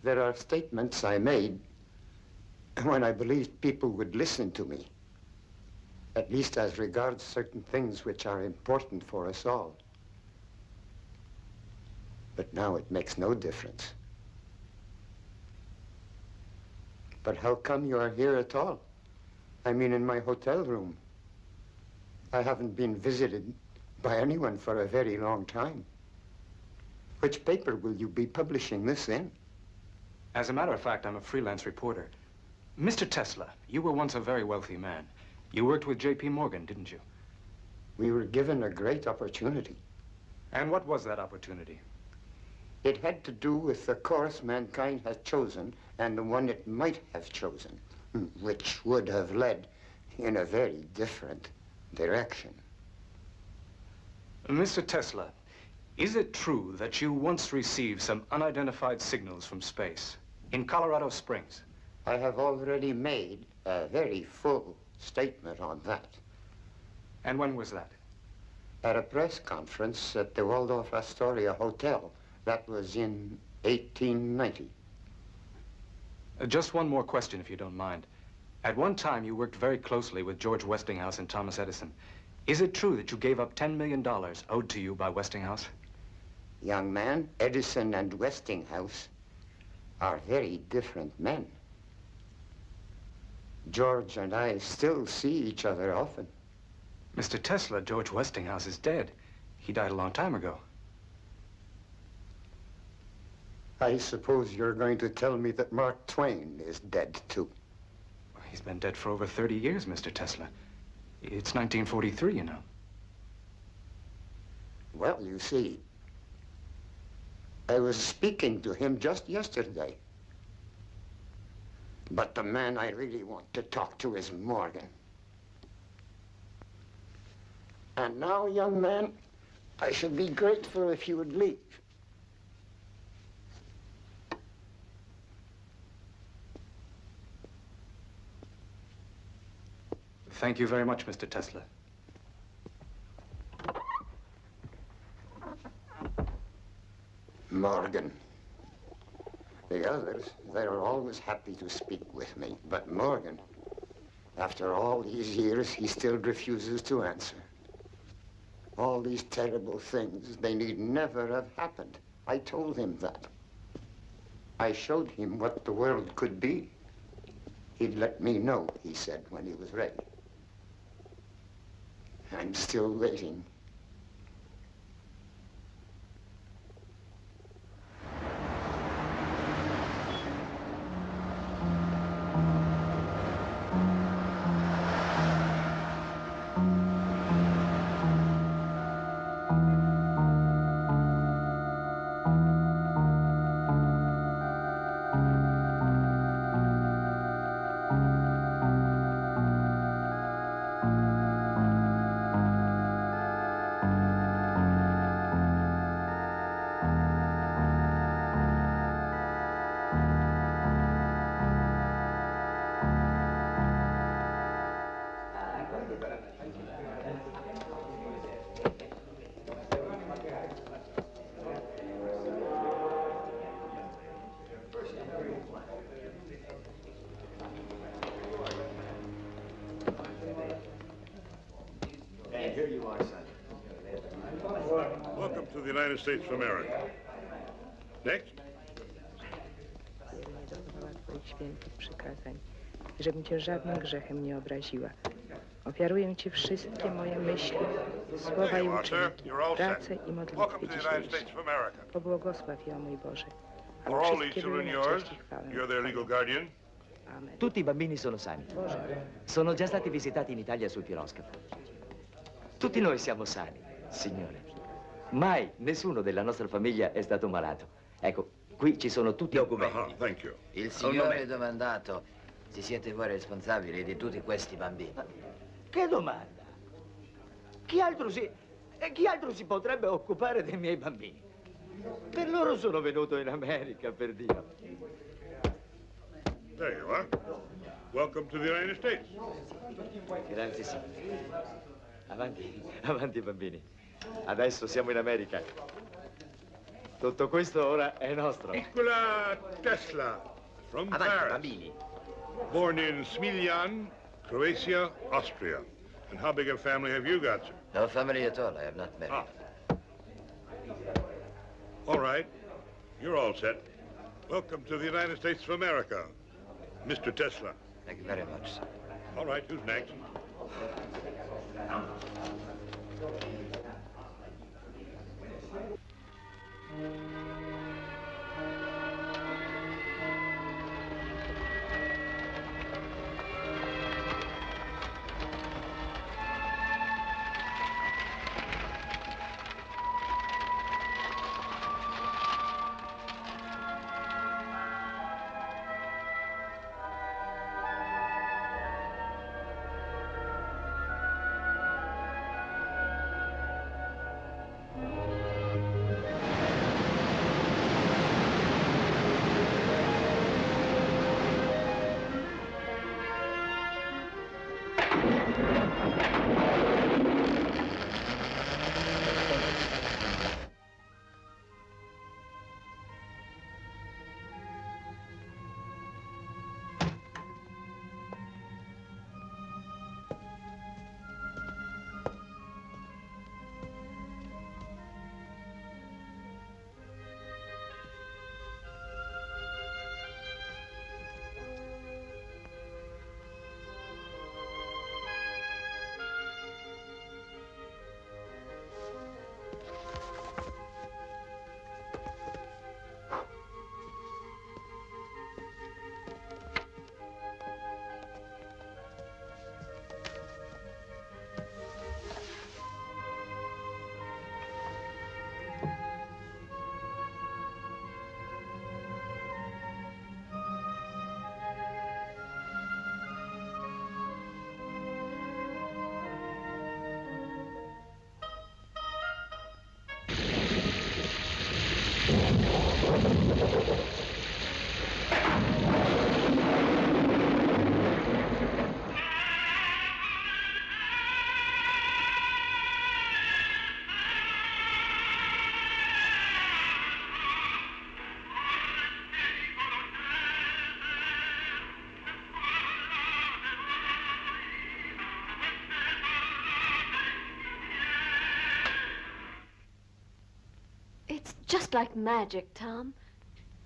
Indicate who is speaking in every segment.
Speaker 1: There are statements I made when I believed people would listen to me, at least as regards certain things which are important for us all. But now it makes no difference. But how come you are here at all? I mean, in my hotel room. I haven't been visited by anyone for a very long time. Which paper will you be publishing this in?
Speaker 2: As a matter of fact, I'm a freelance reporter. Mr. Tesla, you were once a very wealthy man. You worked with J.P. Morgan, didn't you?
Speaker 1: We were given a great opportunity.
Speaker 2: And what was that opportunity?
Speaker 1: It had to do with the course mankind has chosen and the one it might have chosen, which would have led in a very different direction.
Speaker 2: Mr. Tesla, is it true that you once received some unidentified signals from space in Colorado Springs?
Speaker 1: I have already made a very full statement on that.
Speaker 2: And when was that?
Speaker 1: At a press conference at the Waldorf Astoria Hotel. That was in 1890.
Speaker 2: Just one more question, if you don't mind. At one time, you worked very closely with George Westinghouse and Thomas Edison. Is it true that you gave up $10 million owed to you by Westinghouse?
Speaker 1: Young man, Edison and Westinghouse are very different men. George and I still see each other often.
Speaker 2: Mr. Tesla, George Westinghouse is dead. He died a long time ago.
Speaker 1: I suppose you're going to tell me that Mark Twain is dead, too.
Speaker 2: He's been dead for over 30 years, Mr. Tesla. It's 1943, you know.
Speaker 1: Well, you see, I was speaking to him just yesterday. But the man I really want to talk to is Morgan. And now, young man, I should be grateful if you would leave.
Speaker 2: Thank you very much, Mr. Tesla.
Speaker 1: Morgan. The others, they're always happy to speak with me. But Morgan, after all these years, he still refuses to answer. All these terrible things, they need never have happened. I told him that. I showed him what the world could be. He'd let me know, he said, when he was ready. I'm still waiting.
Speaker 3: Welcome to the United States of America. Next.
Speaker 4: Nie dochowała Twoich świętych przykazań, żebym Cię żadnym grzechem nie obraziła. Ofiaruję Ci wszystkie moje myśli, słowa i uczynki, pracę i modlitwy dzisiejsze. Pobłogosław je, o mój Boże.
Speaker 3: Are all these children yours? You're their legal guardian?
Speaker 4: Amen.
Speaker 5: Tutti i bambini sono sani.
Speaker 4: Boże.
Speaker 5: Sono già stati visitati in Italia sul piroscafo. Tutti noi siamo sani, Signore. Mai nessuno della nostra famiglia è stato malato. Ecco, qui ci sono tutti i documenti.
Speaker 3: Thank you.
Speaker 6: Il signore domandato se siete voi responsabili di tutti questi bambini.
Speaker 5: Che domanda? Chi altro si potrebbe occupare dei miei bambini? Per loro sono venuto in America, per Dio.
Speaker 3: There you are. Welcome to the United States.
Speaker 5: Grazie, signore. Avanti, avanti, bambini. Adesso siamo in America. Tutto questo ora è nostro.
Speaker 3: NIKOLA Tesla from
Speaker 5: Avanti,
Speaker 3: Paris.
Speaker 5: bambini.
Speaker 3: Born in Smiljan, Croatia, Austria. And how big a family have you got, sir?
Speaker 6: No family at all. I have not married.
Speaker 3: Ah. All right. You're all set. Welcome to the United States of America, Mr. Tesla.
Speaker 6: Thank you very much, sir.
Speaker 3: All right, who's next?
Speaker 7: It's just like magic, Tom.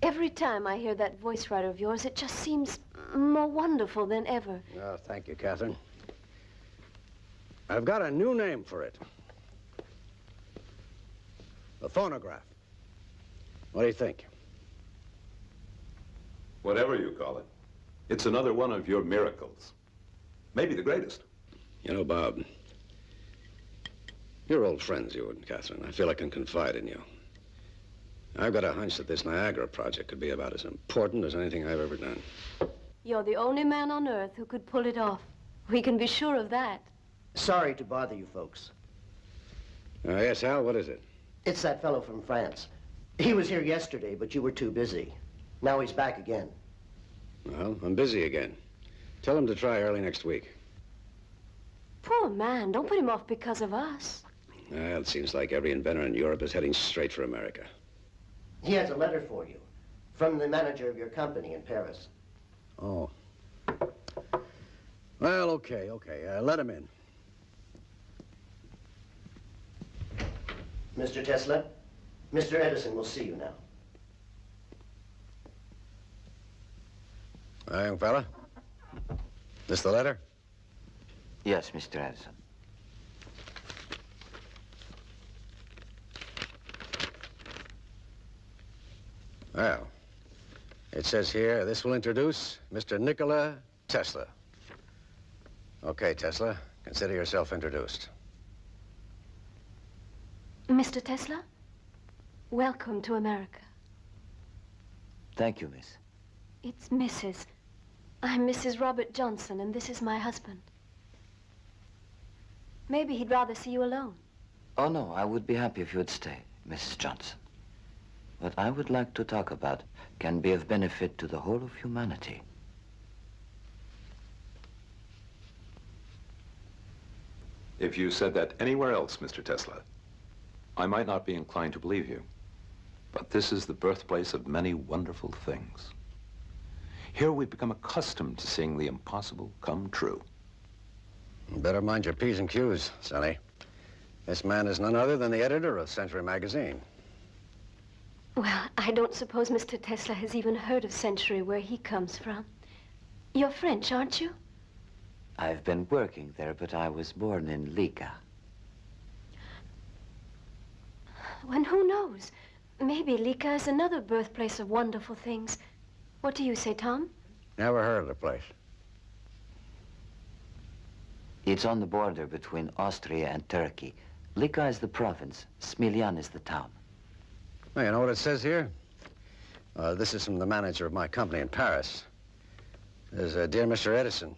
Speaker 7: Every time I hear that voice writer of yours, it just seems more wonderful than ever.
Speaker 8: Oh, thank you, Catherine. I've got a new name for it. The phonograph. What do you think?
Speaker 9: Whatever you call it, it's another one of your miracles. Maybe the greatest.
Speaker 8: You know, Bob, you're old friends, you and Catherine. I feel I can confide in you. I've got a hunch that this Niagara project could be about as important as anything I've ever done.
Speaker 7: You're the only man on Earth who could pull it off. We can be sure of that.
Speaker 10: Sorry to bother you folks.
Speaker 8: Yes, Hal, what is it?
Speaker 10: It's that fellow from France. He was here yesterday, but you were too busy. Now he's back again.
Speaker 8: Well, I'm busy again. Tell him to try early next week.
Speaker 7: Poor man, don't put him off because of us.
Speaker 8: Well, it seems like every inventor in Europe is heading straight for America.
Speaker 10: He has a letter for you from the manager of your company in Paris.
Speaker 8: Oh. Well, okay. Let him in.
Speaker 10: Mr. Tesla, Mr. Edison will see you now.
Speaker 8: Hi, young fella. This the letter?
Speaker 6: Yes, Mr. Edison.
Speaker 8: Well, it says here, this will introduce Mr. Nikola Tesla. Okay, Tesla, consider yourself introduced.
Speaker 7: Mr. Tesla, welcome to America.
Speaker 6: Thank you, miss.
Speaker 7: It's Mrs. I'm Mrs. Robert Johnson, and this is my husband. Maybe he'd rather see you alone.
Speaker 6: Oh, no, I would be happy if you would stay, Mrs. Johnson. What I would like to talk about can be of benefit to the whole of humanity.
Speaker 9: If you said that anywhere else, Mr. Tesla, I might not be inclined to believe you. But this is the birthplace of many wonderful things. Here we've become accustomed to seeing the impossible come true.
Speaker 8: You better mind your P's and Q's, Sonny. This man is none other than the editor of Century magazine.
Speaker 7: Well, I don't suppose Mr. Tesla has even heard of Century, where he comes from. You're French, aren't you?
Speaker 6: I've been working there, but I was born in Lika.
Speaker 7: And who knows? Maybe Lika is another birthplace of wonderful things. What do you say, Tom?
Speaker 8: Never heard of the place.
Speaker 6: It's on the border between Austria and Turkey. Lika is the province. Smiljan is the town.
Speaker 8: Well, you know what it says here? This is from the manager of my company in Paris. It says, Dear Mr. Edison,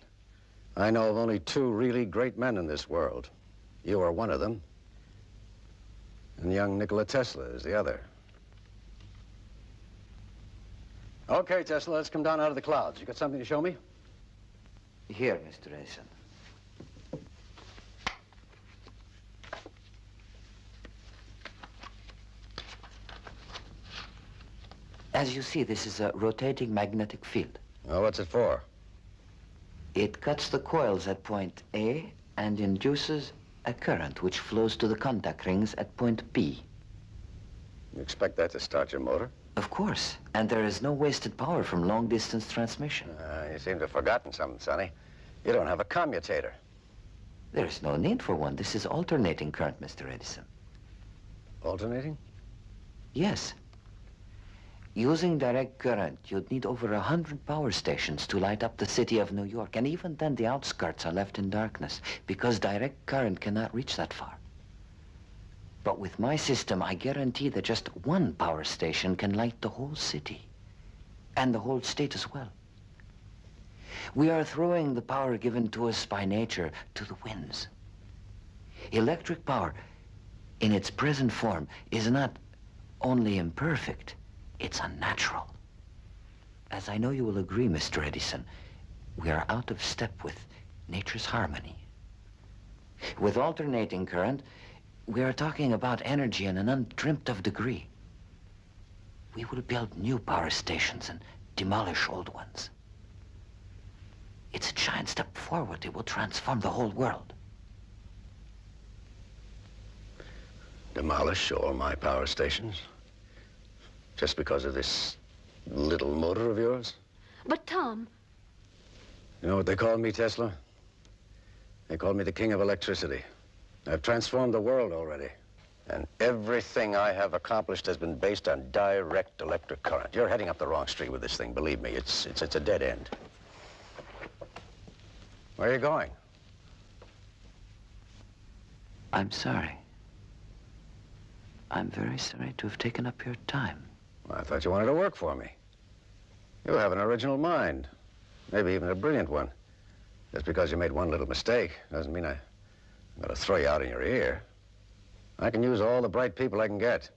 Speaker 8: I know of only two really great men in this world. You are one of them, and young Nikola Tesla is the other. Okay, Tesla, let's come down out of the clouds. You got something to show me?
Speaker 6: Here, Mr. Edison. As you see, this is a rotating magnetic field.
Speaker 8: Oh, what's it for?
Speaker 6: It cuts the coils at point A and induces a current which flows to the contact rings at point B.
Speaker 8: You expect that to start your motor?
Speaker 6: Of course. And there is no wasted power from long-distance transmission.
Speaker 8: You seem to have forgotten something, Sonny. You don't have a commutator.
Speaker 6: There's no need for one. This is alternating current, Mr. Edison.
Speaker 8: Alternating?
Speaker 6: Yes. Using direct current, you'd need over 100 power stations to light up the city of New York. And even then, the outskirts are left in darkness because direct current cannot reach that far. But with my system, I guarantee that just one power station can light the whole city and the whole state as well. We are throwing the power given to us by nature to the winds. Electric power, in its present form, is not only imperfect, it's unnatural. As I know you will agree, Mr. Edison, we are out of step with nature's harmony. With alternating current, we are talking about energy in an undreamt of degree. We will build new power stations and demolish old ones. It's a giant step forward. It will transform the whole world.
Speaker 8: Demolish all my power stations? Just because of this little motor of yours?
Speaker 7: But, Tom...
Speaker 8: You know what they call me, Tesla? They call me the king of electricity. I've transformed the world already. And everything I have accomplished has been based on direct electric current. You're heading up the wrong street with this thing, believe me. It's a dead end. Where are you going?
Speaker 6: I'm sorry. I'm very sorry to have taken up your time.
Speaker 8: Well, I thought you wanted to work for me. You have an original mind. Maybe even a brilliant one. Just because you made one little mistake doesn't mean I'm going to throw you out in your ear. I can use all the bright people I can get.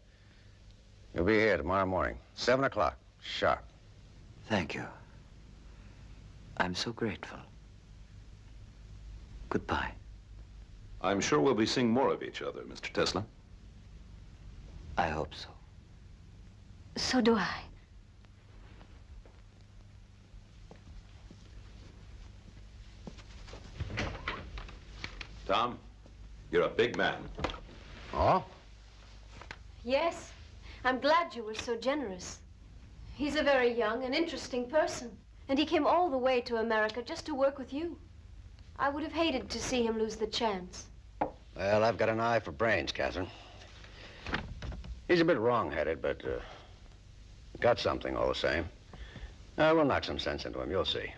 Speaker 8: You'll be here tomorrow morning, 7 o'clock, sharp.
Speaker 6: Thank you. I'm so grateful. Goodbye.
Speaker 9: I'm sure we'll be seeing more of each other, Mr. Tesla.
Speaker 6: I hope so.
Speaker 7: So do I.
Speaker 9: Tom, you're a big man.
Speaker 8: Oh?
Speaker 7: Yes. I'm glad you were so generous. He's a very young and interesting person. And he came all the way to America just to work with you. I would have hated to see him lose the chance.
Speaker 8: Well, I've got an eye for brains, Catherine. He's a bit wrong-headed, but got something all the same. We'll knock some sense into him, you'll see.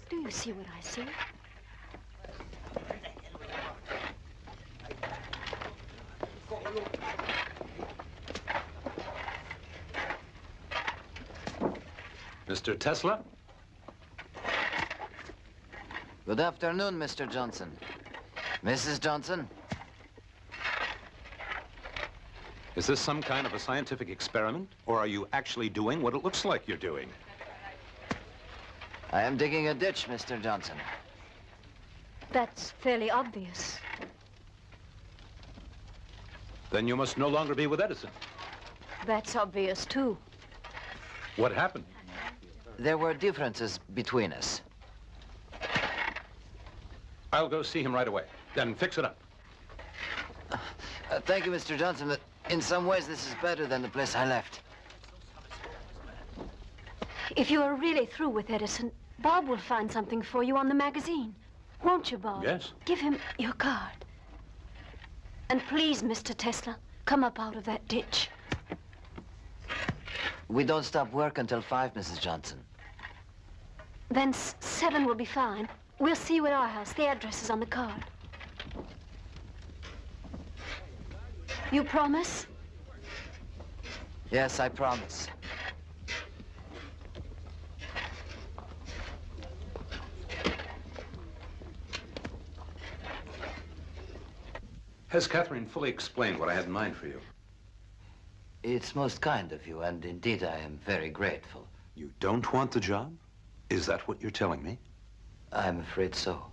Speaker 7: Do you see what I see?
Speaker 9: Mr. Tesla?
Speaker 6: Good afternoon, Mr. Johnson. Mrs. Johnson?
Speaker 9: Is this some kind of a scientific experiment, or are you actually doing what it looks like you're doing?
Speaker 6: I am digging a ditch, Mr. Johnson.
Speaker 7: That's fairly obvious.
Speaker 9: Then you must no longer be with Edison.
Speaker 7: That's obvious, too.
Speaker 9: What happened?
Speaker 6: There were differences between us.
Speaker 9: I'll go see him right away. Then fix it up.
Speaker 6: Thank you, Mr. Johnson, but in some ways this is better than the place I left.
Speaker 7: If you are really through with Edison, Bob will find something for you on the magazine. Won't you, Bob?
Speaker 9: Yes.
Speaker 7: Give him your card. And please, Mr. Tesla, come up out of that ditch.
Speaker 6: We don't stop work until 5, Mrs. Johnson.
Speaker 7: Then 7 will be fine. We'll see you at our house. The address is on the card. You promise?
Speaker 6: Yes, I promise.
Speaker 9: Has Catherine fully explained what I had in mind for you?
Speaker 6: It's most kind of you, and indeed I am very grateful.
Speaker 9: You don't want the job? Is that what you're telling me?
Speaker 6: I'm afraid so.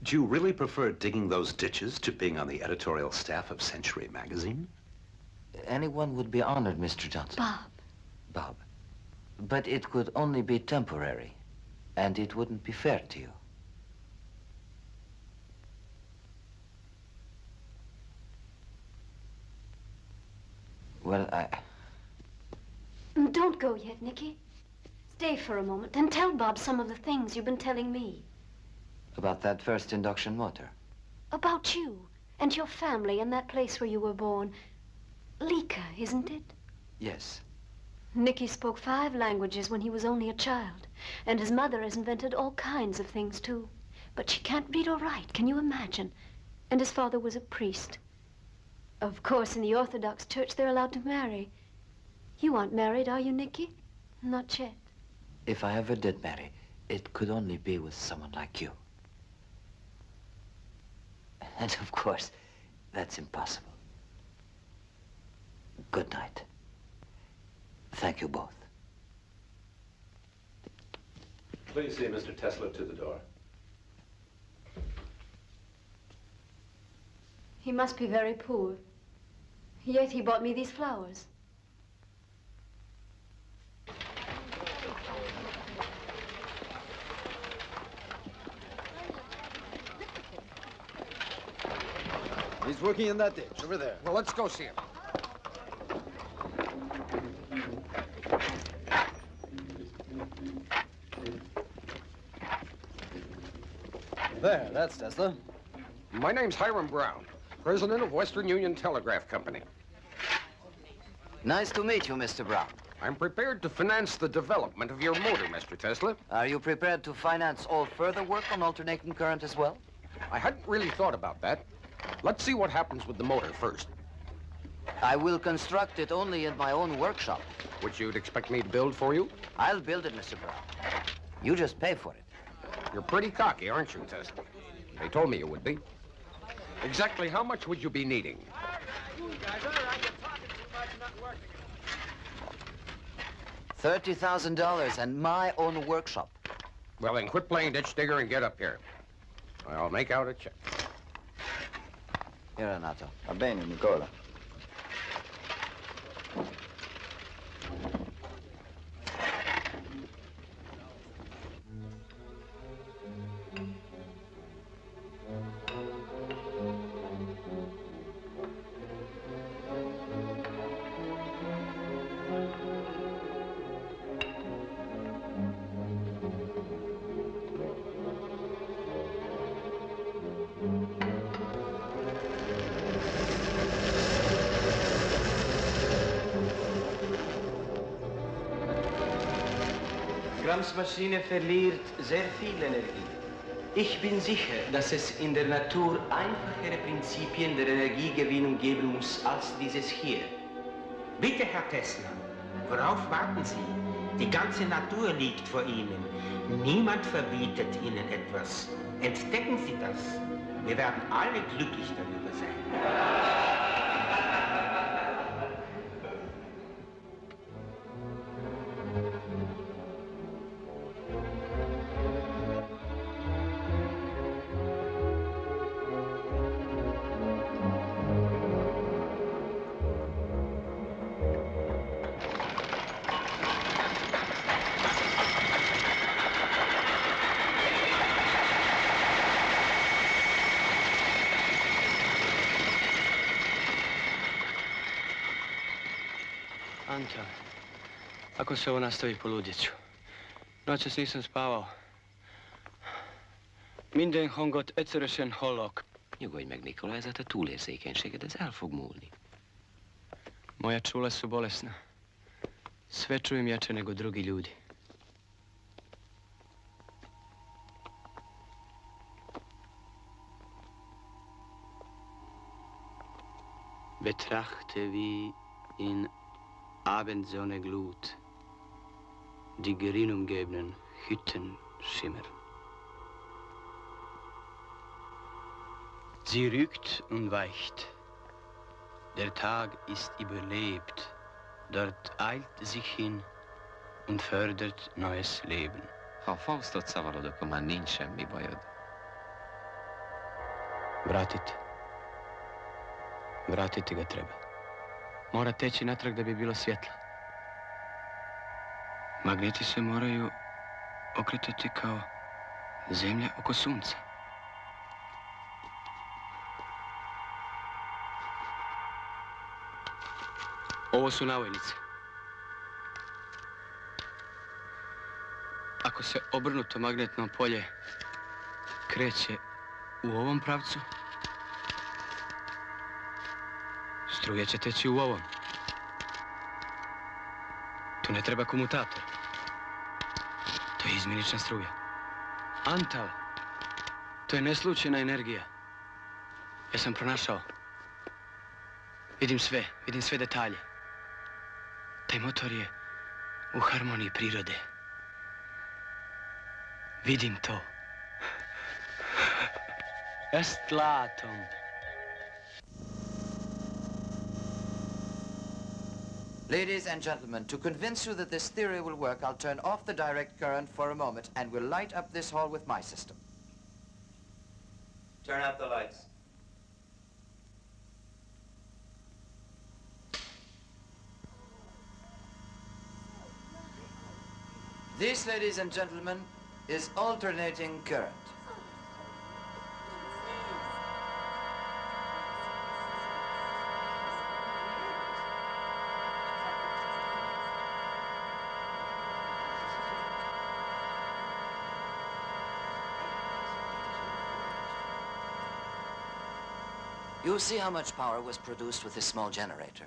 Speaker 9: Do you really prefer digging those ditches to being on the editorial staff of Century magazine?
Speaker 6: Anyone would be honored, Mr. Johnson.
Speaker 7: Bob.
Speaker 6: Bob. But it could only be temporary, and it wouldn't be fair to you. Well,
Speaker 7: Don't go yet, Nicky. Stay for a moment and tell Bob some of the things you've been telling me.
Speaker 6: About that first induction motor?
Speaker 7: About you and your family and that place where you were born. Lika, isn't it?
Speaker 6: Yes.
Speaker 7: Nicky spoke 5 languages when he was only a child. And his mother has invented all kinds of things, too. But she can't read or write, can you imagine? And his father was a priest. Of course, in the Orthodox Church, they're allowed to marry. You aren't married, are you, Nicky? Not yet.
Speaker 6: If I ever did marry, it could only be with someone like you. And of course, that's impossible. Good night. Thank you both.
Speaker 9: Please see Mr. Tesla to the door.
Speaker 7: He must be very poor. Yet he bought me these flowers.
Speaker 11: He's working in that ditch, over there.
Speaker 12: Well, let's go see him.
Speaker 11: There, that's Tesla.
Speaker 12: My name's Hiram Brown, president of Western Union Telegraph Company.
Speaker 6: Nice to meet you, Mr. Brown.
Speaker 12: I'm prepared to finance the development of your motor, Mr. Tesla.
Speaker 6: Are you prepared to finance all further work on alternating current as well?
Speaker 12: I hadn't really thought about that. Let's see what happens with the motor first.
Speaker 6: I will construct it only in my own workshop.
Speaker 12: Which you'd expect me to build for you?
Speaker 6: I'll build it, Mr. Brown. You just pay for it.
Speaker 12: You're pretty cocky, aren't you, Tesla? They told me you would be. Exactly how much would you be needing?
Speaker 6: $30,000 and my own workshop.
Speaker 12: Well, then quit playing ditch digger and get up here. I'll make out a check.
Speaker 6: Here, Renato.
Speaker 11: Va bene, Nicola.
Speaker 13: Grams Maschine verliert sehr viel Energie. Ich bin sicher, dass es in der Natur einfachere Prinzipien der Energiegewinnung geben muss als dieses hier.
Speaker 14: Bitte, Herr Tesla, worauf warten Sie?
Speaker 13: Die ganze Natur liegt vor Ihnen. Niemand verbietet Ihnen etwas. Entdecken Sie das. Wir werden alle glücklich darüber sein.
Speaker 14: Anta, ako se ovo nastavi, poludjet ću. Noćas nisam spavao. Minden hangot egyszerűen hallok.
Speaker 15: Nyugodj meg, Nikola, ez a te túlérzékenységed, ez el fog múlni.
Speaker 14: Moja čula su bolesna. Sve čujem jače nego drugi ljudi. Betrachte wie in Abendsonne Glut die gerinnumgebenen Hütten schimmern. Sie rückt und weicht. Der Tag ist überlebt. Dort eilt sich hin und fördert neues Leben.
Speaker 15: Ha a Faustot szavarod, akkor már nincs semmi bajod.
Speaker 14: Vratiti ga treba. Mora teći natrag da bi bilo svjetla. Magneti se moraju okretati kao zemlja oko sunca. Ovo su navojnice. Ako se obrnuto magnetno polje kreće u ovom pravcu, struja će teći u ovom. Tu ne treba komutator. To je izmjenična struja. Antal, to je neslučajna energija. Ja sam pronašao. Vidim sve detalje. Taj motor je u harmoniji prirode. Vidim to. Estlatom.
Speaker 6: Ladies and gentlemen, to convince you that this theory will work, I'll turn off the direct current for a moment and we'll light up this hall with my system.
Speaker 5: Turn out the lights.
Speaker 6: This, ladies and gentlemen, is alternating current. You see how much power was produced with this small generator.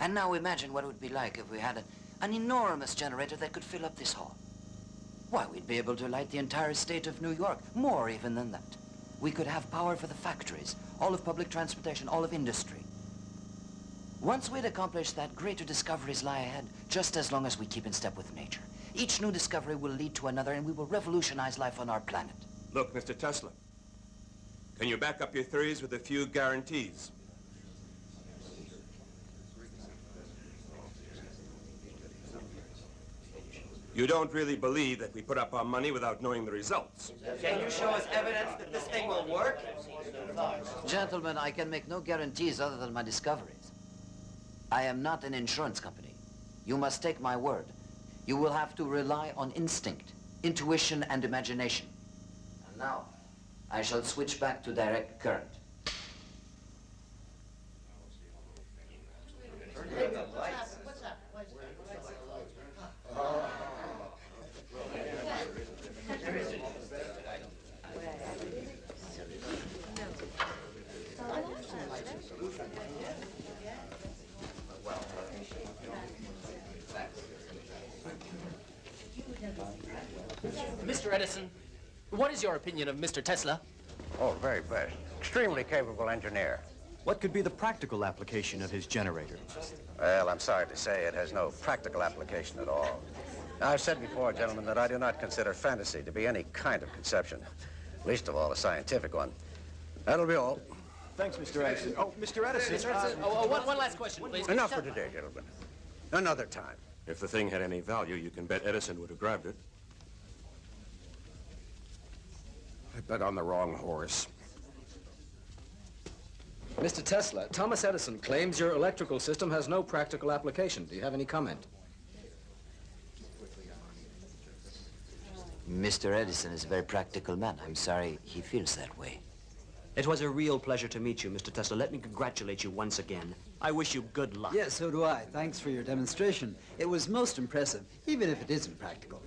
Speaker 6: And now imagine what it would be like if we had an enormous generator that could fill up this hall. Why, we'd be able to light the entire state of New York, more even than that. We could have power for the factories, all of public transportation, all of industry. Once we'd accomplished that, greater discoveries lie ahead, just as long as we keep in step with nature. Each new discovery will lead to another, and we will revolutionize life on our planet.
Speaker 16: Look, Mr. Tesla, can you back up your theories with a few guarantees? You don't really believe that we put up our money without knowing the results.
Speaker 5: Can you show us evidence that this thing will work?
Speaker 6: Gentlemen, I can make no guarantees other than my discoveries. I am not an insurance company. You must take my word. You will have to rely on instinct, intuition, and imagination. And now, I shall switch back to direct current.
Speaker 17: Mr. Edison, what is your opinion of Mr. Tesla?
Speaker 8: Oh, very best. Extremely capable engineer.
Speaker 11: What could be the practical application of his generator?
Speaker 8: Well, I'm sorry to say it has no practical application at all. I've said before, gentlemen, that I do not consider fantasy to be any kind of conception, least of all a scientific one. That'll be all.
Speaker 11: Thanks, Mr. Edison. Oh, Mr. Edison.
Speaker 17: Mr. Edison, one last question, please.
Speaker 8: Enough for today, gentlemen. Another time.
Speaker 18: If the thing had any value, you can bet Edison would have grabbed it.
Speaker 12: I bet on the wrong horse.
Speaker 2: Mr. Tesla, Thomas Edison claims your electrical system has no practical application. Do you have any comment?
Speaker 6: Mr. Edison is a very practical man. I'm sorry he feels that way.
Speaker 17: It was a real pleasure to meet you, Mr. Tesla. Let me congratulate you once again. I wish you good luck.
Speaker 11: Yes, so do I. Thanks for your demonstration. It was most impressive, even if it isn't practical.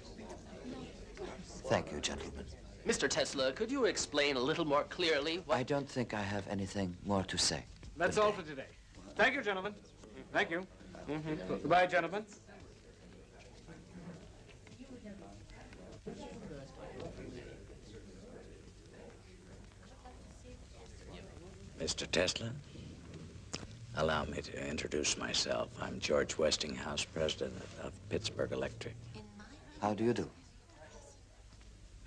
Speaker 6: Thank you, gentlemen.
Speaker 17: Mr. Tesla, could you explain a little more clearly what...
Speaker 6: I don't think I have anything more to say.
Speaker 19: That's all for today. Thank you, gentlemen. Thank you. Goodbye, gentlemen.
Speaker 20: Mr. Tesla, allow me to introduce myself. I'm George Westinghouse, president of Pittsburgh Electric.
Speaker 6: How do you do?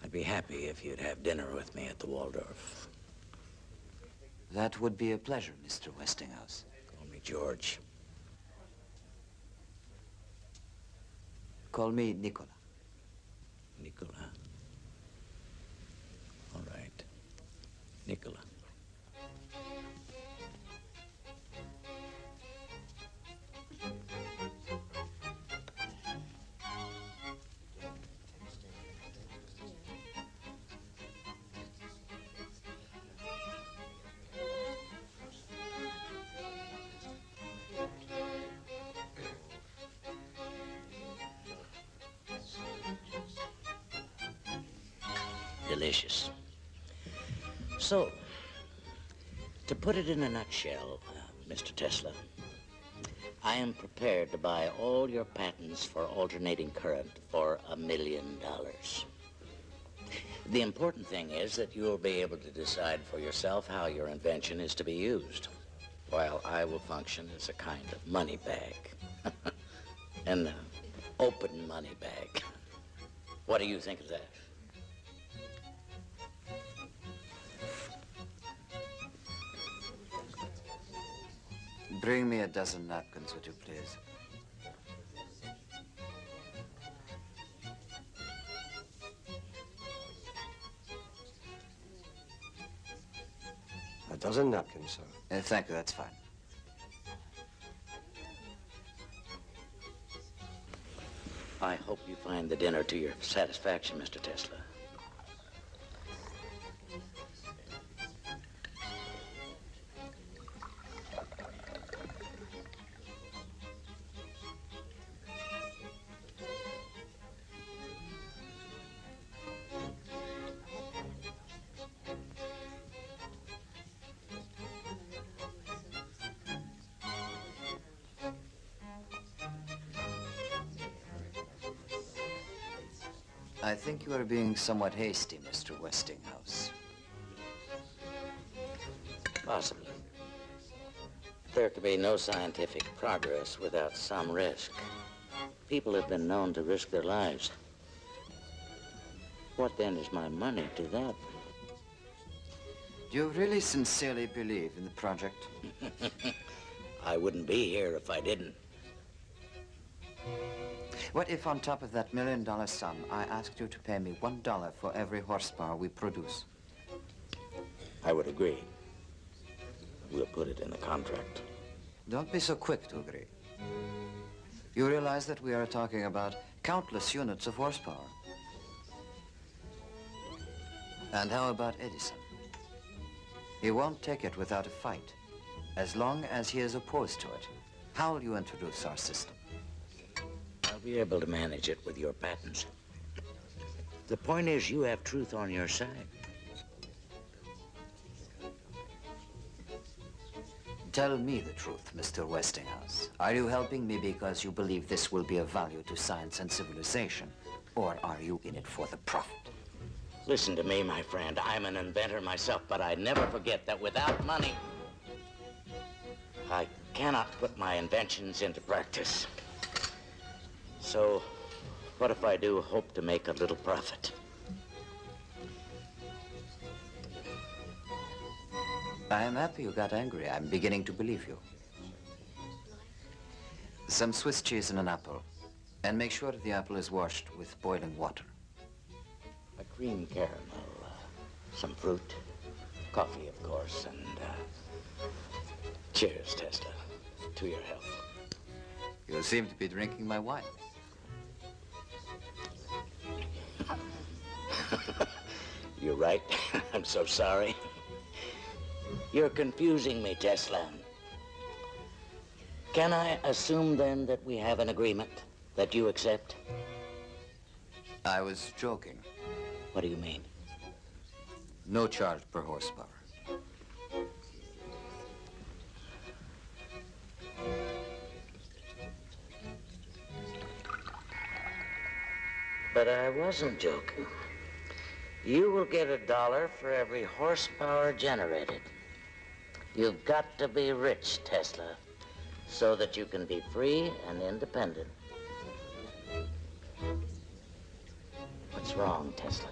Speaker 20: I'd be happy if you'd have dinner with me at the Waldorf.
Speaker 6: That would be a pleasure, Mr. Westinghouse.
Speaker 20: Call me George.
Speaker 6: Call me Nikola.
Speaker 20: Nikola. All right. Nikola. Delicious. So, to put it in a nutshell, Mr. Tesla, I am prepared to buy all your patents for alternating current for $1 million. The important thing is that you'll be able to decide for yourself how your invention is to be used, while I will function as a kind of money bag. An open money bag. What do you think of that?
Speaker 6: Bring me a dozen napkins, would you please?
Speaker 10: A dozen napkins, sir.
Speaker 6: Thank you, that's fine.
Speaker 20: I hope you find the dinner to your satisfaction, Mr. Tesla.
Speaker 6: I think you are being somewhat hasty, Mr. Westinghouse.
Speaker 20: Possibly. There can be no scientific progress without some risk. People have been known to risk their lives. What then is my money to that?
Speaker 6: Do you really sincerely believe in the project?
Speaker 20: I wouldn't be here if I didn't.
Speaker 6: What if on top of that $1 million sum, I asked you to pay me $1 for every horsepower we produce?
Speaker 20: I would agree. We'll put it in the contract.
Speaker 6: Don't be so quick to agree. You realize that we are talking about countless units of horsepower. And how about Edison? He won't take it without a fight, as long as he is opposed to it. How will you introduce our system?
Speaker 20: I'll be able to manage it with your patents. The point is, you have truth on your side.
Speaker 6: Tell me the truth, Mr. Westinghouse. Are you helping me because you believe this will be of value to science and civilization? Or are you in it for the profit?
Speaker 20: Listen to me, my friend. I'm an inventor myself, but I never forget that without money, I cannot put my inventions into practice. So, What if I do hope to make a little profit?
Speaker 6: I am happy you got angry. I'm beginning to believe you. Some Swiss cheese and an apple. And make sure the apple is washed with boiling water.
Speaker 20: A cream caramel, some fruit, coffee, of course, and cheers, Tesla, to your health.
Speaker 6: You seem to be drinking my wine.
Speaker 20: You're right. I'm so sorry. You're confusing me, Tesla. Can I assume, then, that we have an agreement that you accept?
Speaker 6: I was joking.
Speaker 20: What do you mean?
Speaker 6: No charge per horsepower.
Speaker 20: But I wasn't joking. You will get $1 for every horsepower generated. You've got to be rich, Tesla, so that you can be free and independent. What's wrong, Tesla?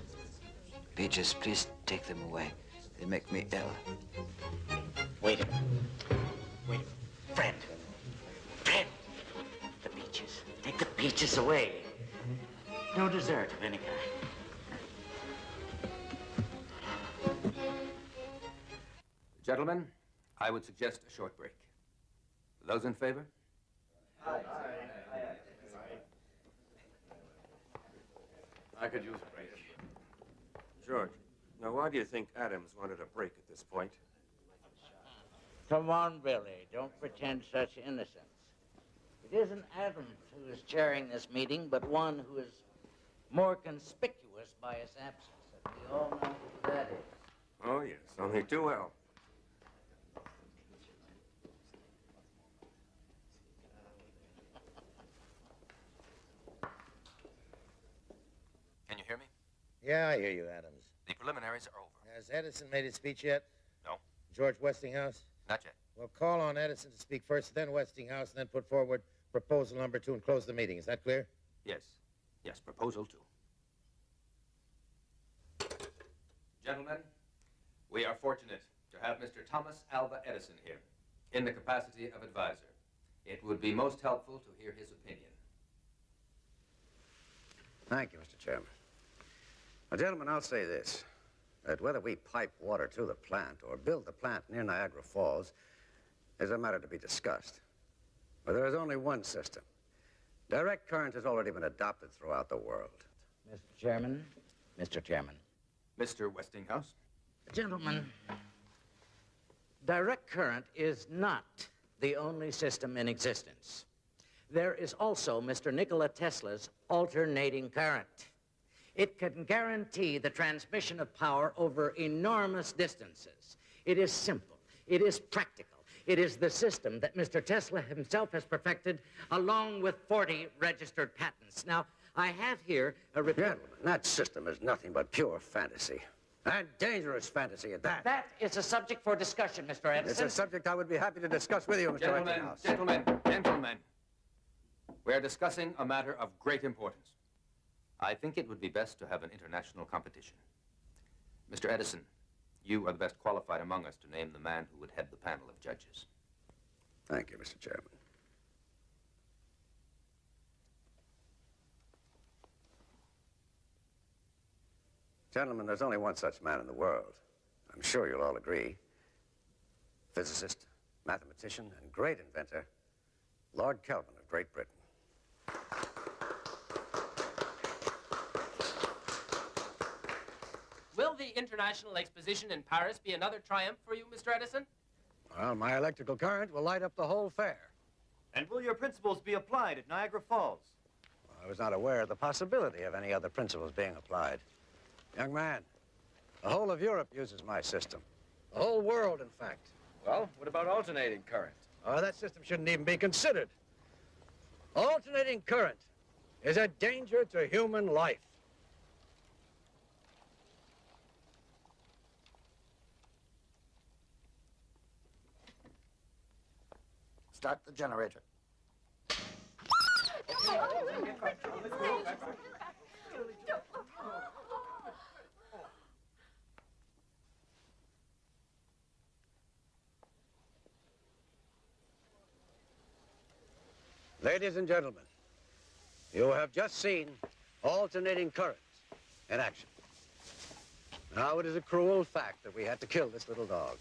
Speaker 6: Peaches, please take them away. They make me ill.
Speaker 20: Wait a minute. Wait a minute. Fred. Fred. The peaches. Take the peaches away. No dessert of any kind.
Speaker 12: Gentlemen, I would suggest a short break. Those in favor?
Speaker 18: I could use a break. George, now why do you think Adams wanted a break at this point?
Speaker 20: Come on, Billy. Don't pretend such innocence. It isn't Adams who is chairing this meeting, but one who is more conspicuous by his absence. And we all know who that is.
Speaker 18: Oh, yes, only too well.
Speaker 21: Can you hear me?
Speaker 22: Yeah, I hear you, Adams.
Speaker 21: The preliminaries are over.
Speaker 22: Has Edison made his speech yet?
Speaker 21: No.
Speaker 22: George Westinghouse?
Speaker 21: Not yet.
Speaker 22: Well, call on Edison to speak first, then Westinghouse, and then put forward proposal number 2 and close the meeting. Is that clear?
Speaker 12: Yes. Yes, proposal 2. Gentlemen, we are fortunate to have Mr. Thomas Alva Edison here in the capacity of advisor. It would be most helpful to hear his opinion.
Speaker 8: Thank you, Mr. Chairman. Now, gentlemen, I'll say this, that whether we pipe water to the plant or build the plant near Niagara Falls is a matter to be discussed. But there is only one system. Direct current has already been adopted throughout the world.
Speaker 20: Mr. Chairman, Mr. Chairman.
Speaker 12: Mr. Westinghouse.
Speaker 20: Gentlemen, direct current is not the only system in existence. There is also Mr. Nikola Tesla's alternating current. It can guarantee the transmission of power over enormous distances. It is simple. It is practical. It is the system that Mr. Tesla himself has perfected, along with 40 registered patents. Now, I have here a report.
Speaker 8: Gentlemen, that system is nothing but pure fantasy. And dangerous fantasy at that.
Speaker 20: That is a subject for discussion, Mr. Edison.
Speaker 8: It's a subject I would be happy to discuss with you, Mr. Westinghouse.
Speaker 12: Gentlemen. We are discussing a matter of great importance. I think it would be best to have an international competition. Mr. Edison, you are the best qualified among us to name the man who would head the panel of judges.
Speaker 8: Thank you, Mr. Chairman. Gentlemen, there's only one such man in the world. I'm sure you'll all agree. Physicist, mathematician, and great inventor, Lord Kelvin of Great Britain.
Speaker 23: Will the International Exposition in Paris be another triumph for you, Mr. Edison?
Speaker 8: Well, my electrical current will light up the whole fair.
Speaker 24: And will your principles be applied at Niagara Falls?
Speaker 8: I was not aware of the possibility of any other principles being applied. Young man, the whole of Europe uses my system. The whole world, in fact.
Speaker 24: Well, what about alternating current?
Speaker 8: Oh, that system shouldn't even be considered. Alternating current is a danger to human life.
Speaker 1: Start the generator.
Speaker 8: Ladies and gentlemen, you have just seen alternating currents in action. Now, it is a cruel fact that we had to kill this little dog.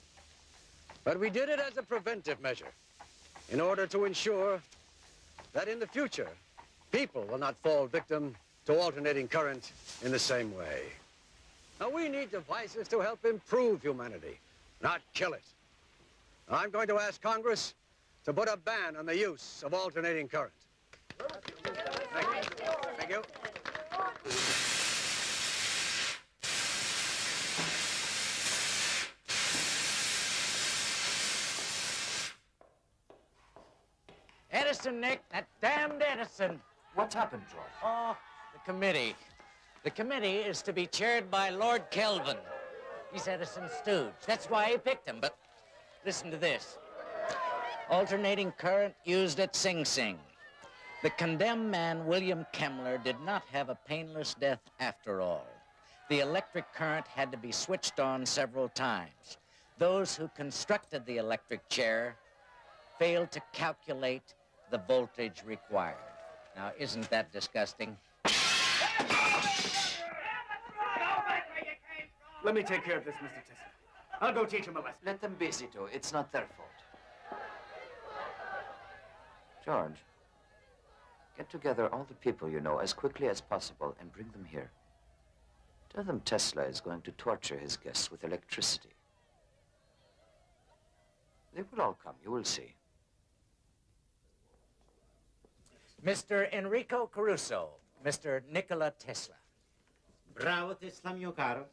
Speaker 8: But we did it as a preventive measure in order to ensure that in the future, people will not fall victim to alternating current in the same way. Now, we need devices to help improve humanity, not kill it. I'm going to ask Congress to put a ban on the use of alternating current. Thank you. Thank you.
Speaker 20: Edison, Nick, that damned Edison.
Speaker 6: What's happened, George?
Speaker 20: Oh, the committee. The committee is to be chaired by Lord Kelvin. He's Edison's stooge. That's why he picked him, but listen to this. Alternating current used at Sing Sing. The condemned man, William Kemmler, did not have a painless death after all. The electric current had to be switched on several times. Those who constructed the electric chair failed to calculate the voltage required. Now, isn't that disgusting?
Speaker 19: Let me take care of this, Mr. Tesla. I'll go teach him a lesson.
Speaker 6: Let them be, Zito. It's not their fault. George, get together all the people you know as quickly as possible and bring them here. Tell them Tesla is going to torture his guests with electricity. They will all come, you will see.
Speaker 20: Mr. Enrico Caruso, Mr. Nikola Tesla.
Speaker 3: Bravo, Tesla, mio caro.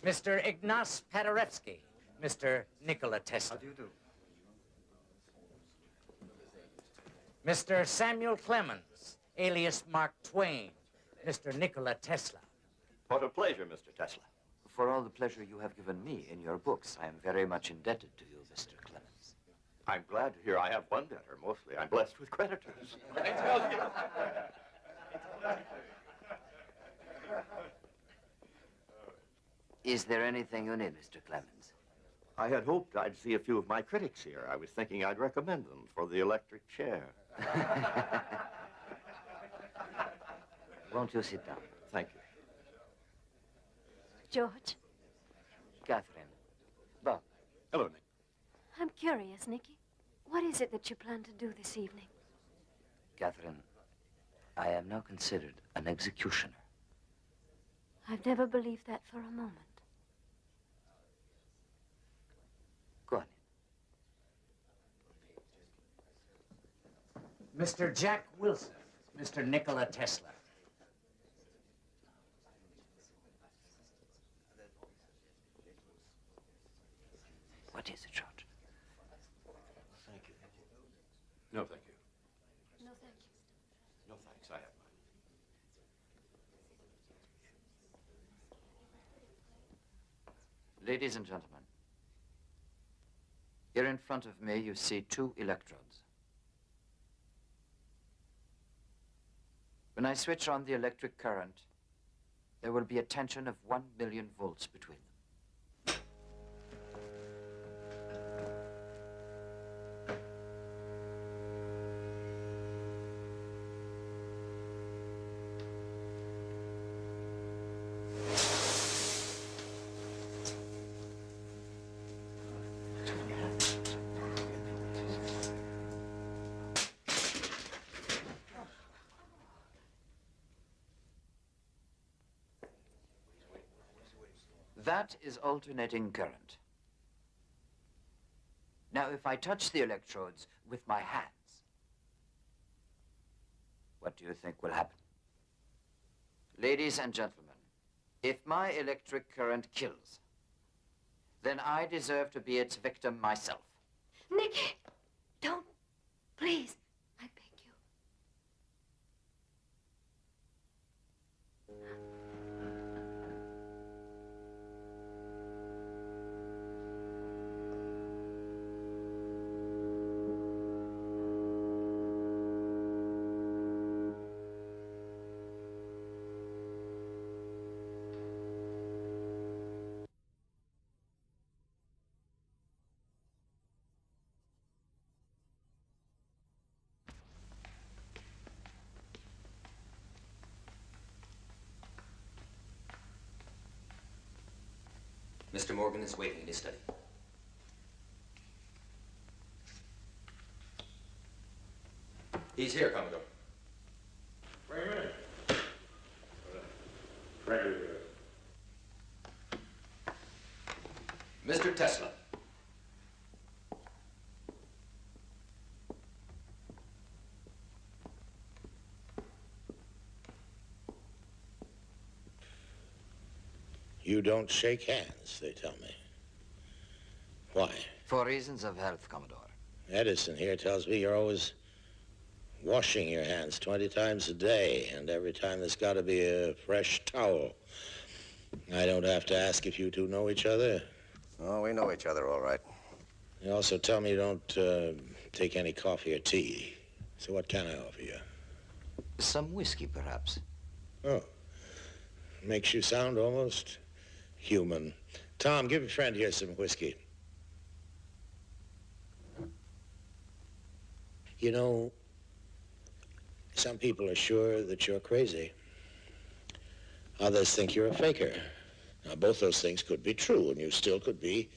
Speaker 20: Mr. Ignace Paderewski, Mr. Nikola Tesla. How do you do? Mr. Samuel Clemens, alias Mark Twain, Mr. Nikola Tesla.
Speaker 4: What a pleasure, Mr. Tesla.
Speaker 6: For all the pleasure you have given me in your books, I am very much indebted to you, Mr. Clemens.
Speaker 4: I'm glad to hear I have one debtor, mostly. I'm blessed with creditors. I tell you.
Speaker 6: Is there anything you need, Mr. Clemens?
Speaker 4: I had hoped I'd see a few of my critics here. I was thinking I'd recommend them for the electric chair.
Speaker 6: Won't you sit down?
Speaker 4: Thank you.
Speaker 7: George,
Speaker 6: Catherine. Bob.
Speaker 16: Hello, Nick.
Speaker 7: I'm curious, Nicky. What is it that you plan to do this evening?
Speaker 6: Catherine, I am now considered an executioner.
Speaker 7: I've never believed that for a moment.
Speaker 6: Go on.
Speaker 20: Mr. Jack Wilson, Mr. Nikola Tesla.
Speaker 6: What is it, George?
Speaker 4: Thank you. No, thank you.
Speaker 7: No, thank you.
Speaker 4: No, thanks. I have mine.
Speaker 6: Ladies and gentlemen, here in front of me you see 2 electrodes. When I switch on the electric current, there will be a tension of 1 million volts between them. That is alternating current. Now, if I touch the electrodes with my hands, what do you think will happen? Ladies and gentlemen, if my electric current kills, then I deserve to be its victim myself.
Speaker 7: Nicky, don't. Please, I beg you.
Speaker 12: Mr. Morgan is waiting in his study. He's here, Commodore.
Speaker 22: Wait a minute.
Speaker 12: Mr. Tesla.
Speaker 22: You don't shake hands, they tell me. Why?
Speaker 6: For reasons of health, Commodore.
Speaker 22: Edison here tells me you're always washing your hands 20 times a day, and every time there's got to be a fresh towel. I don't have to ask if you two know each other.
Speaker 8: Oh, we know each other all right.
Speaker 22: They also tell me you don't take any coffee or tea. So what can I offer you?
Speaker 6: Some whiskey, perhaps.
Speaker 22: Oh. Makes you sound almost human. Tom, give your friend here some whiskey. You know, some people are sure that you're crazy. Others think you're a faker. Now, both those things could be true, and you still could be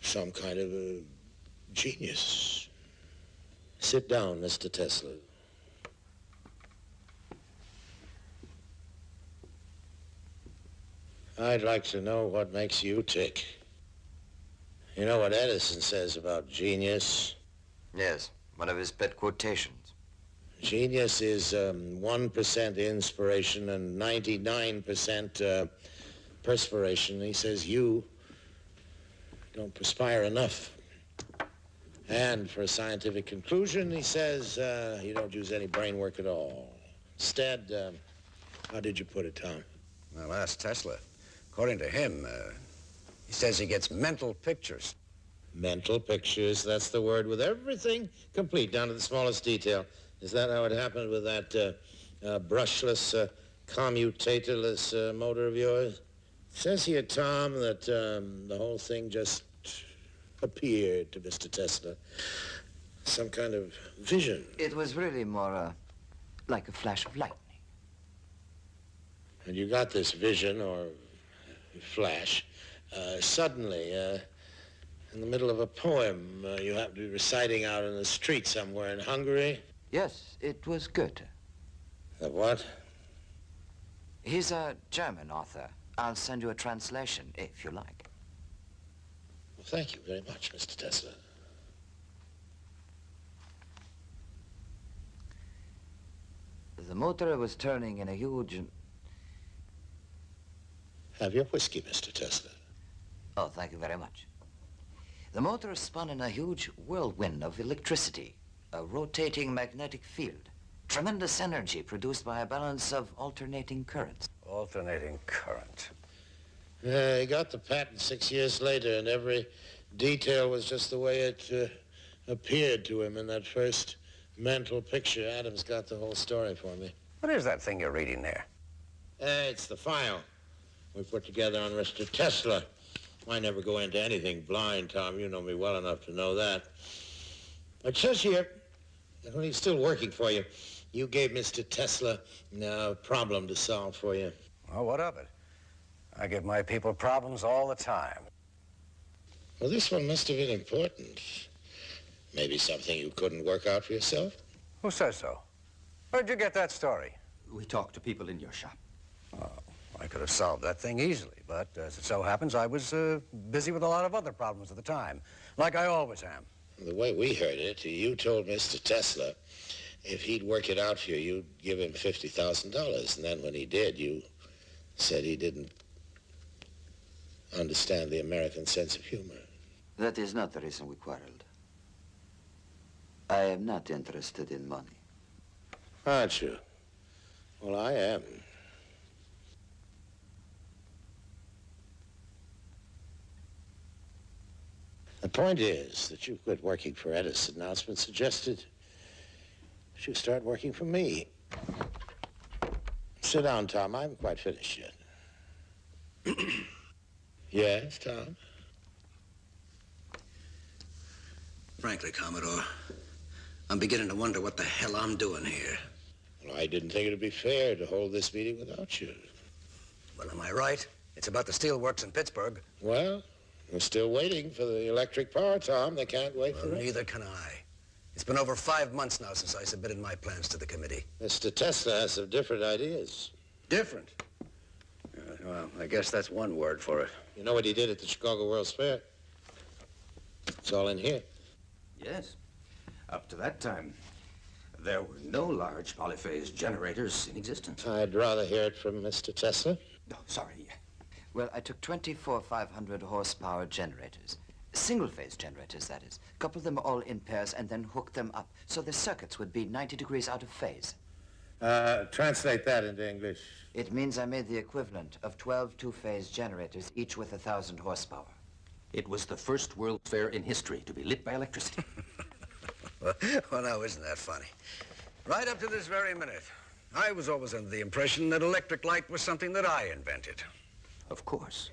Speaker 22: some kind of a genius. Sit down, Mr. Tesla. I'd like to know what makes you tick. You know what Edison says about genius?
Speaker 6: Yes, one of his pet quotations.
Speaker 22: Genius is 1% inspiration and 99% perspiration. He says you don't perspire enough. And for a scientific conclusion, he says you don't use any brain work at all. Instead, how did you put it, Tom?
Speaker 8: Well, ask Tesla. According to him, he says he gets mental pictures.
Speaker 22: Mental pictures, that's the word, with everything complete, down to the smallest detail. Is that how it happened with that brushless, commutatorless motor of yours? It says here, Tom, that the whole thing just appeared to Mr. Tesla. Some kind of vision.
Speaker 6: It was really more like a flash of lightning.
Speaker 22: And you got this vision, or flash, suddenly, in the middle of a poem you happen to be reciting out in the street somewhere in Hungary?
Speaker 6: Yes, it was Goethe.
Speaker 22: What?
Speaker 6: He's a German author. I'll send you a translation, if you like.
Speaker 22: Well, thank you very much, Mr. Tesla.
Speaker 6: The motor was turning in a huge...
Speaker 22: Have your whiskey, Mr. Tesla.
Speaker 6: Oh, thank you very much. The motor spun in a huge whirlwind of electricity, a rotating magnetic field, tremendous energy produced by a balance of alternating currents.
Speaker 8: Alternating current.
Speaker 22: He got the patent 6 years later, and every detail was just the way it appeared to him in that first mental picture. Adam's got the whole story for me.
Speaker 8: What is that thing you're reading there?
Speaker 22: It's the file we put together on Mr. Tesla. I never go into anything blind, Tom. You know me well enough to know that. It says here that when he's still working for you, you gave Mr. Tesla a problem to solve for you.
Speaker 8: Well, what of it? I give my people problems all the time.
Speaker 22: Well, this one must have been important. Maybe something you couldn't work out for yourself?
Speaker 8: Who says so? Where'd you get that story?
Speaker 12: We talked to people in your shop.
Speaker 8: Oh, I could have solved that thing easily, but as it so happens, I was busy with a lot of other problems at the time, like I always am.
Speaker 22: The way we heard it, you told Mr. Tesla if he'd work it out for you, you'd give him $50,000. And then when he did, you said he didn't understand the American sense of humor.
Speaker 6: That is not the reason we quarreled. I am not interested in money.
Speaker 22: Aren't you? Well, I am. The point is that you quit working for Edison. Now it's been suggested you start working for me. Sit down, Tom. I haven't quite finished yet. Yes, Tom?
Speaker 8: Frankly, Commodore, I'm beginning to wonder what the hell I'm doing here.
Speaker 22: Well, I didn't think it'd be fair to hold this meeting without you.
Speaker 8: Well, am I right? It's about the steel works in Pittsburgh.
Speaker 22: Well, we're still waiting for the electric power, Tom. They can't wait for it.
Speaker 8: Neither can I. It's been over 5 months now since I submitted my plans to the committee.
Speaker 22: Mr. Tesla has some different ideas.
Speaker 8: Different? Well, I guess that's one word for it.
Speaker 22: You know what he did at the Chicago World's Fair? It's all in here.
Speaker 12: Yes. Up to that time, there were no large polyphase generators in existence.
Speaker 22: I'd rather hear it from Mr. Tesla.
Speaker 12: Oh, sorry.
Speaker 6: Well, I took 24 500 horsepower generators. Single-phase generators, that is. Coupled them all in pairs and then hooked them up so the circuits would be 90 degrees out of phase.
Speaker 22: Translate that into English.
Speaker 6: It means I made the equivalent of 12 two-phase generators, each with 1,000 horsepower.
Speaker 12: It was the first World's Fair in history to be lit by electricity.
Speaker 8: Well, now, isn't that funny? Right up to this very minute, I was always under the impression that electric light was something that I invented.
Speaker 12: Of course.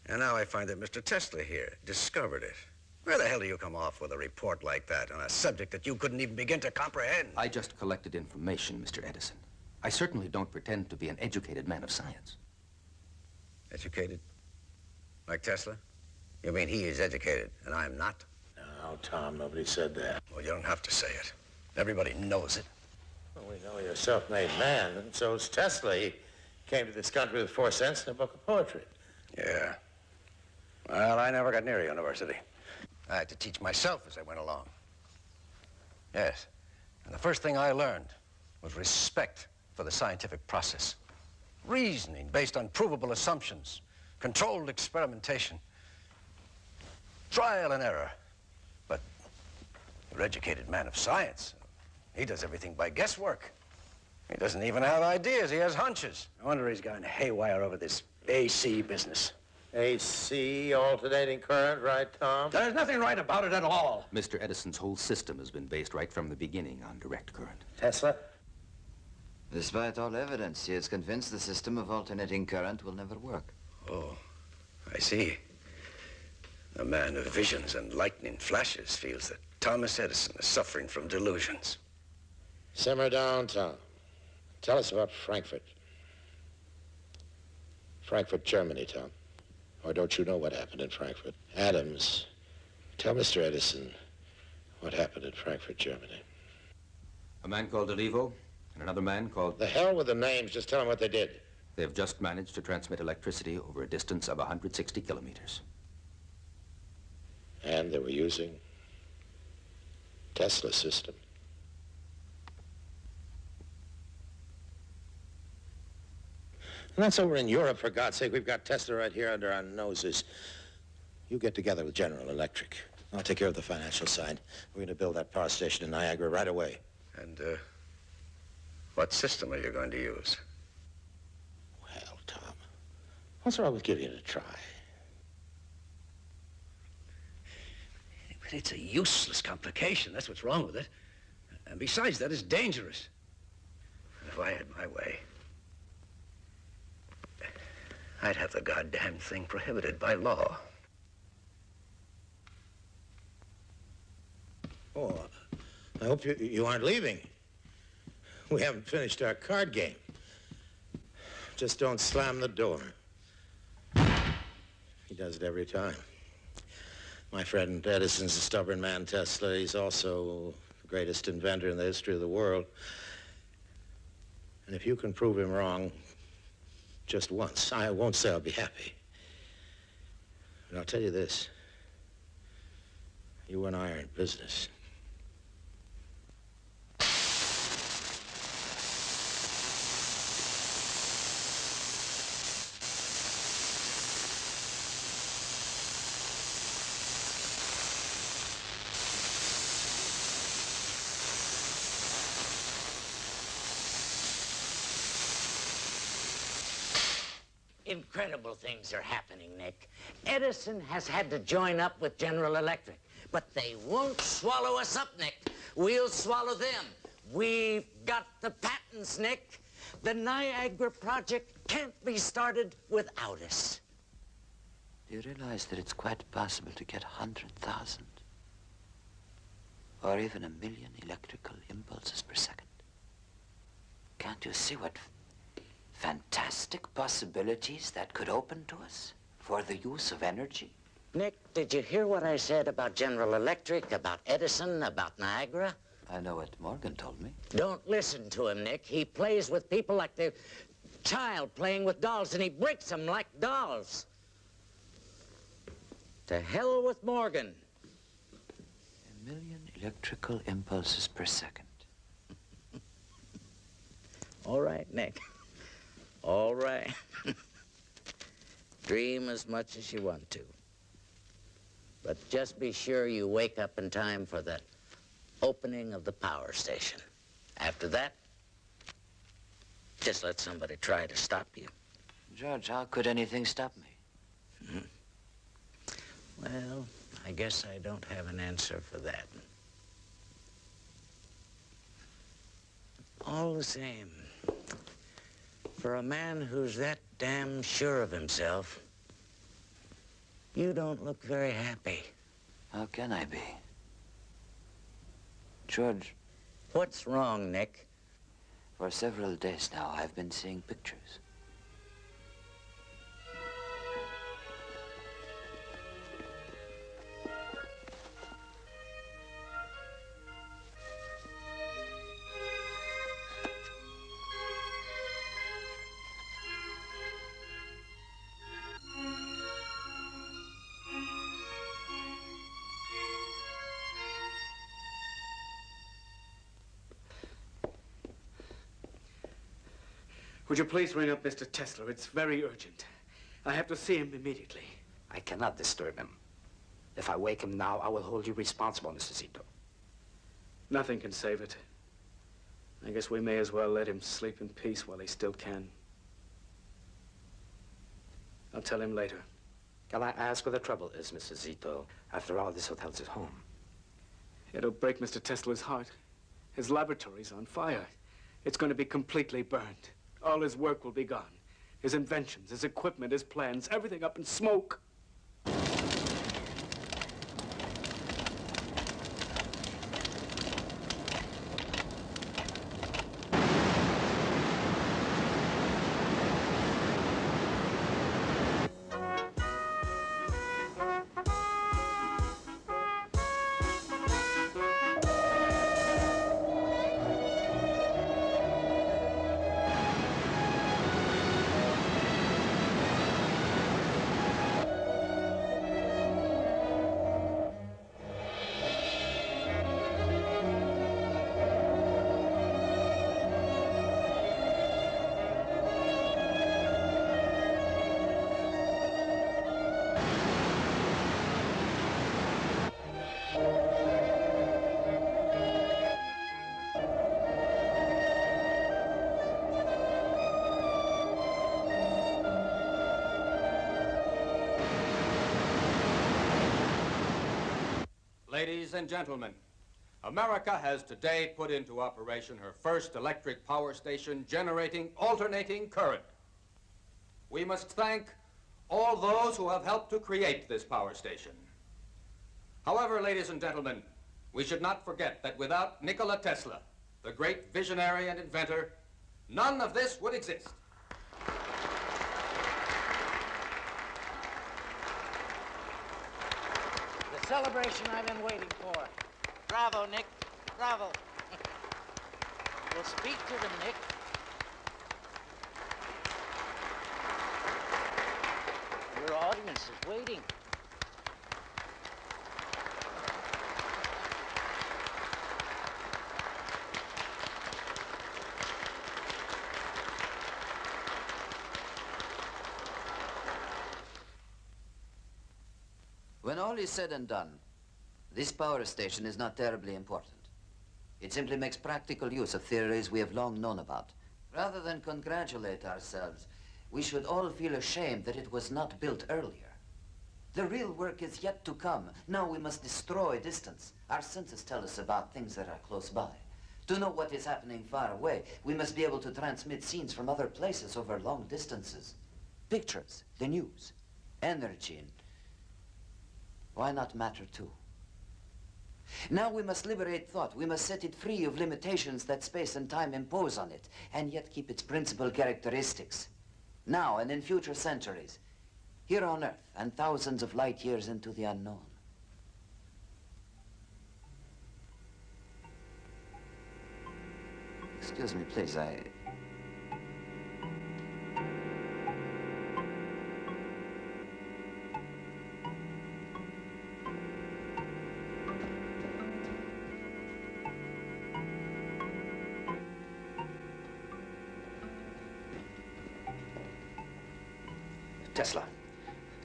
Speaker 8: And now I find that Mr. Tesla here discovered it. Where the hell do you come off with a report like that on a subject that you couldn't even begin to comprehend?
Speaker 12: I just collected information, Mr. Edison. I certainly don't pretend to be an educated man of science.
Speaker 8: Educated? Like Tesla? You mean he is educated and I'm not?
Speaker 22: No, Tom, nobody said that.
Speaker 8: Well, you don't have to say it. Everybody knows it.
Speaker 22: Well, we know you're a self-made man, and so's Tesla. He came to this country with 4 cents and a book of poetry.
Speaker 8: Yeah. Well, I never got near a university. I had to teach myself as I went along. Yes. And the first thing I learned was respect for the scientific process. Reasoning based on provable assumptions, controlled experimentation, trial and error. But you're an educated man of science. He does everything by guesswork. He doesn't even have ideas. He has hunches. No wonder he's gone haywire over this AC business.
Speaker 22: AC, alternating current, right, Tom?
Speaker 8: There's nothing right about it at all.
Speaker 12: Mr. Edison's whole system has been based right from the beginning on direct current.
Speaker 22: Tesla?
Speaker 6: Despite all evidence, he is convinced the system of alternating current will never work.
Speaker 8: Oh, I see. A man of visions and lightning flashes feels that Thomas Edison is suffering from delusions.
Speaker 22: Simmer down, Tom. Tell us about Frankfurt. Frankfurt, Germany, Tom. Or don't you know what happened in Frankfurt? Adams, tell Mr. Edison what happened in Frankfurt, Germany.
Speaker 12: A man called Olivo and another man called...
Speaker 22: The hell with the names. Just tell them what they did.
Speaker 12: They've just managed to transmit electricity over a distance of 160 kilometers.
Speaker 22: And they were using Tesla's system. And that's over in Europe, for God's sake. We've got Tesla right here under our noses. You get together with General Electric. I'll take care of the financial side. We're going to build that power station in Niagara right away.
Speaker 8: And, what system are you going to use?
Speaker 22: Well, Tom, what's wrong with giving it a try?
Speaker 8: But it's a useless complication. That's what's wrong with it. And besides that, it's dangerous. If I had my way, I'd have the goddamn thing prohibited by law.
Speaker 22: Oh, I hope you aren't leaving. We haven't finished our card game. Just don't slam the door. He does it every time. My friend Edison's a stubborn man, Tesla. He's also the greatest inventor in the history of the world. And if you can prove him wrong just once, I won't say I'll be happy. But I'll tell you this. You and I are in business.
Speaker 20: Incredible things are happening, Nick. Edison has had to join up with General Electric, but they won't swallow us up, Nick. We'll swallow them. We've got the patents, Nick. The Niagara project can't be started without us.
Speaker 6: Do you realize that it's quite possible to get 100,000 or even 1 million electrical impulses per second? Can't you see what fantastic possibilities that could open to us for the use of energy.
Speaker 20: Nick, did you hear what I said about General Electric, about Edison, about Niagara?
Speaker 6: I know what Morgan told me.
Speaker 20: Don't listen to him, Nick. He plays with people like the child playing with dolls, and he breaks them like dolls. To hell with Morgan.
Speaker 6: 1,000,000 electrical impulses per second.
Speaker 20: All right, Nick. All right. Dream as much as you want to. But just be sure you wake up in time for the opening of the power station. After that, just let somebody try to stop you.
Speaker 6: George, how could anything stop me?
Speaker 20: Well, I guess I don't have an answer for that. All the same, for a man who's that damn sure of himself, you don't look very happy.
Speaker 6: How can I be? George.
Speaker 20: What's wrong, Nick?
Speaker 6: For several days now, I've been seeing pictures.
Speaker 19: Would you please ring up Mr. Tesla? It's very urgent. I have to see him immediately.
Speaker 9: I cannot disturb him. If I wake him now, I will hold you responsible, Mr. Zito.
Speaker 19: Nothing can save it. I guess we may as well let him sleep in peace while he still can. I'll tell him later.
Speaker 9: Can I ask what the trouble is, Mr. Zito? After all, this hotel's his home.
Speaker 19: It'll break Mr. Tesla's heart. His laboratory's on fire. It's going to be completely burned. All his work will be gone. His inventions, his equipment, his plans, everything up in smoke.
Speaker 12: Ladies and gentlemen, America has today put into operation her first electric power station generating alternating current. We must thank all those who have helped to create this power station. However, ladies and gentlemen, we should not forget that without Nikola Tesla, the great visionary and inventor, none of this would exist.
Speaker 20: The celebration I've been waiting for. Bravo, Nick. Bravo. We'll speak to them, Nick. Your audience is waiting.
Speaker 6: When all is said and done, this power station is not terribly important. It simply makes practical use of theories we have long known about. Rather than congratulate ourselves, we should all feel ashamed that it was not built earlier. The real work is yet to come. Now we must destroy distance. Our senses tell us about things that are close by. To know what is happening far away, we must be able to transmit scenes from other places over long distances. Pictures, the news, energy, and why not matter too? Now we must liberate thought. We must set it free of limitations that space and time impose on it, and yet keep its principal characteristics. Now and in future centuries, here on Earth and thousands of light years into the unknown. Excuse me, please,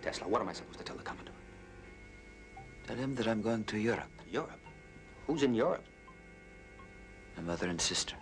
Speaker 9: Tesla, what am I supposed to tell the Commodore?
Speaker 6: Tell him that I'm going to Europe.
Speaker 9: Europe? Who's in Europe?
Speaker 6: My mother and sister.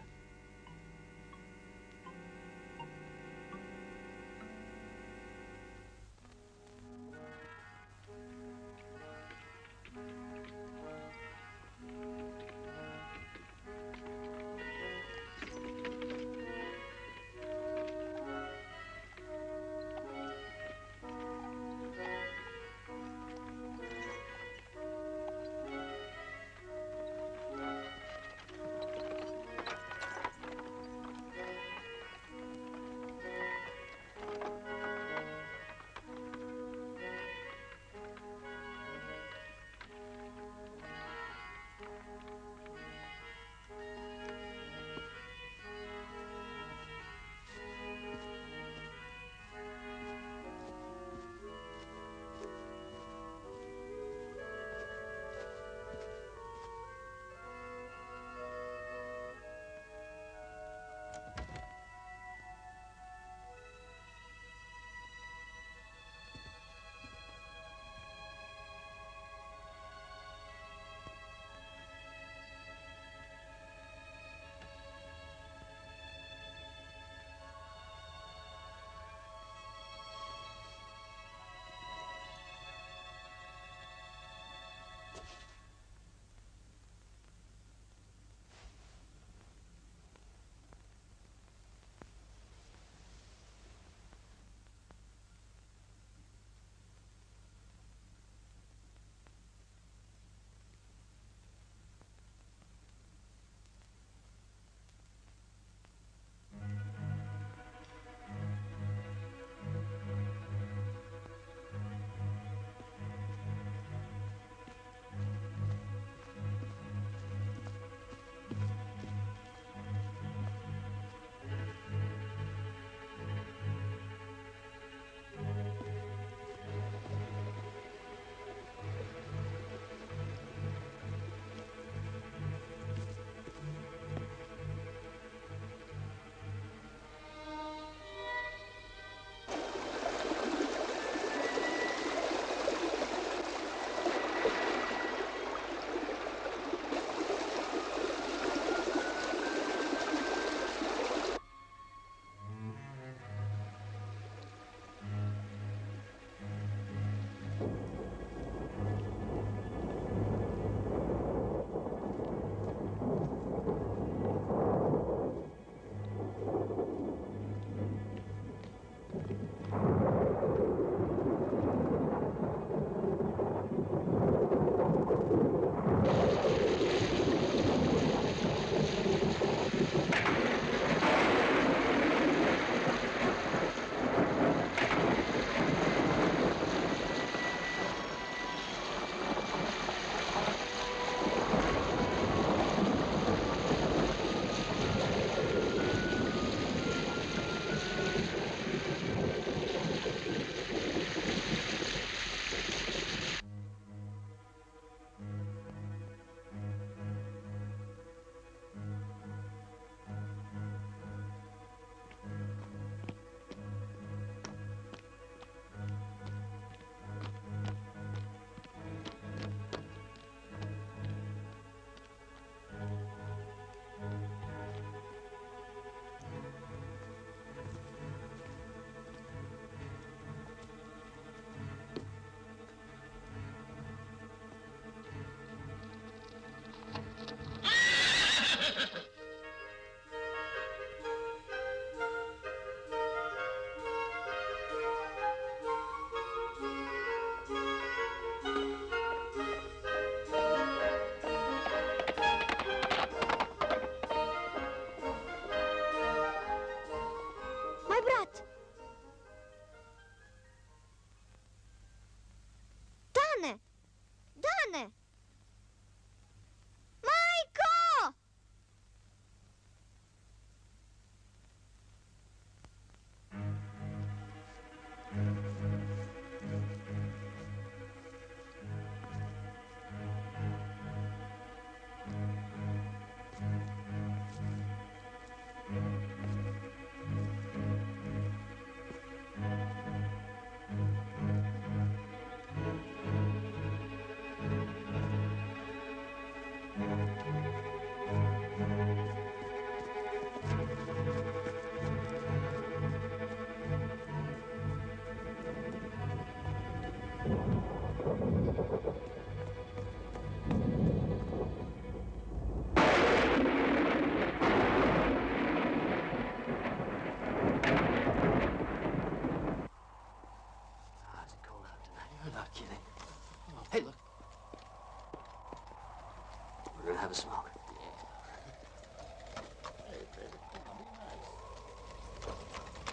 Speaker 9: to have a smoke?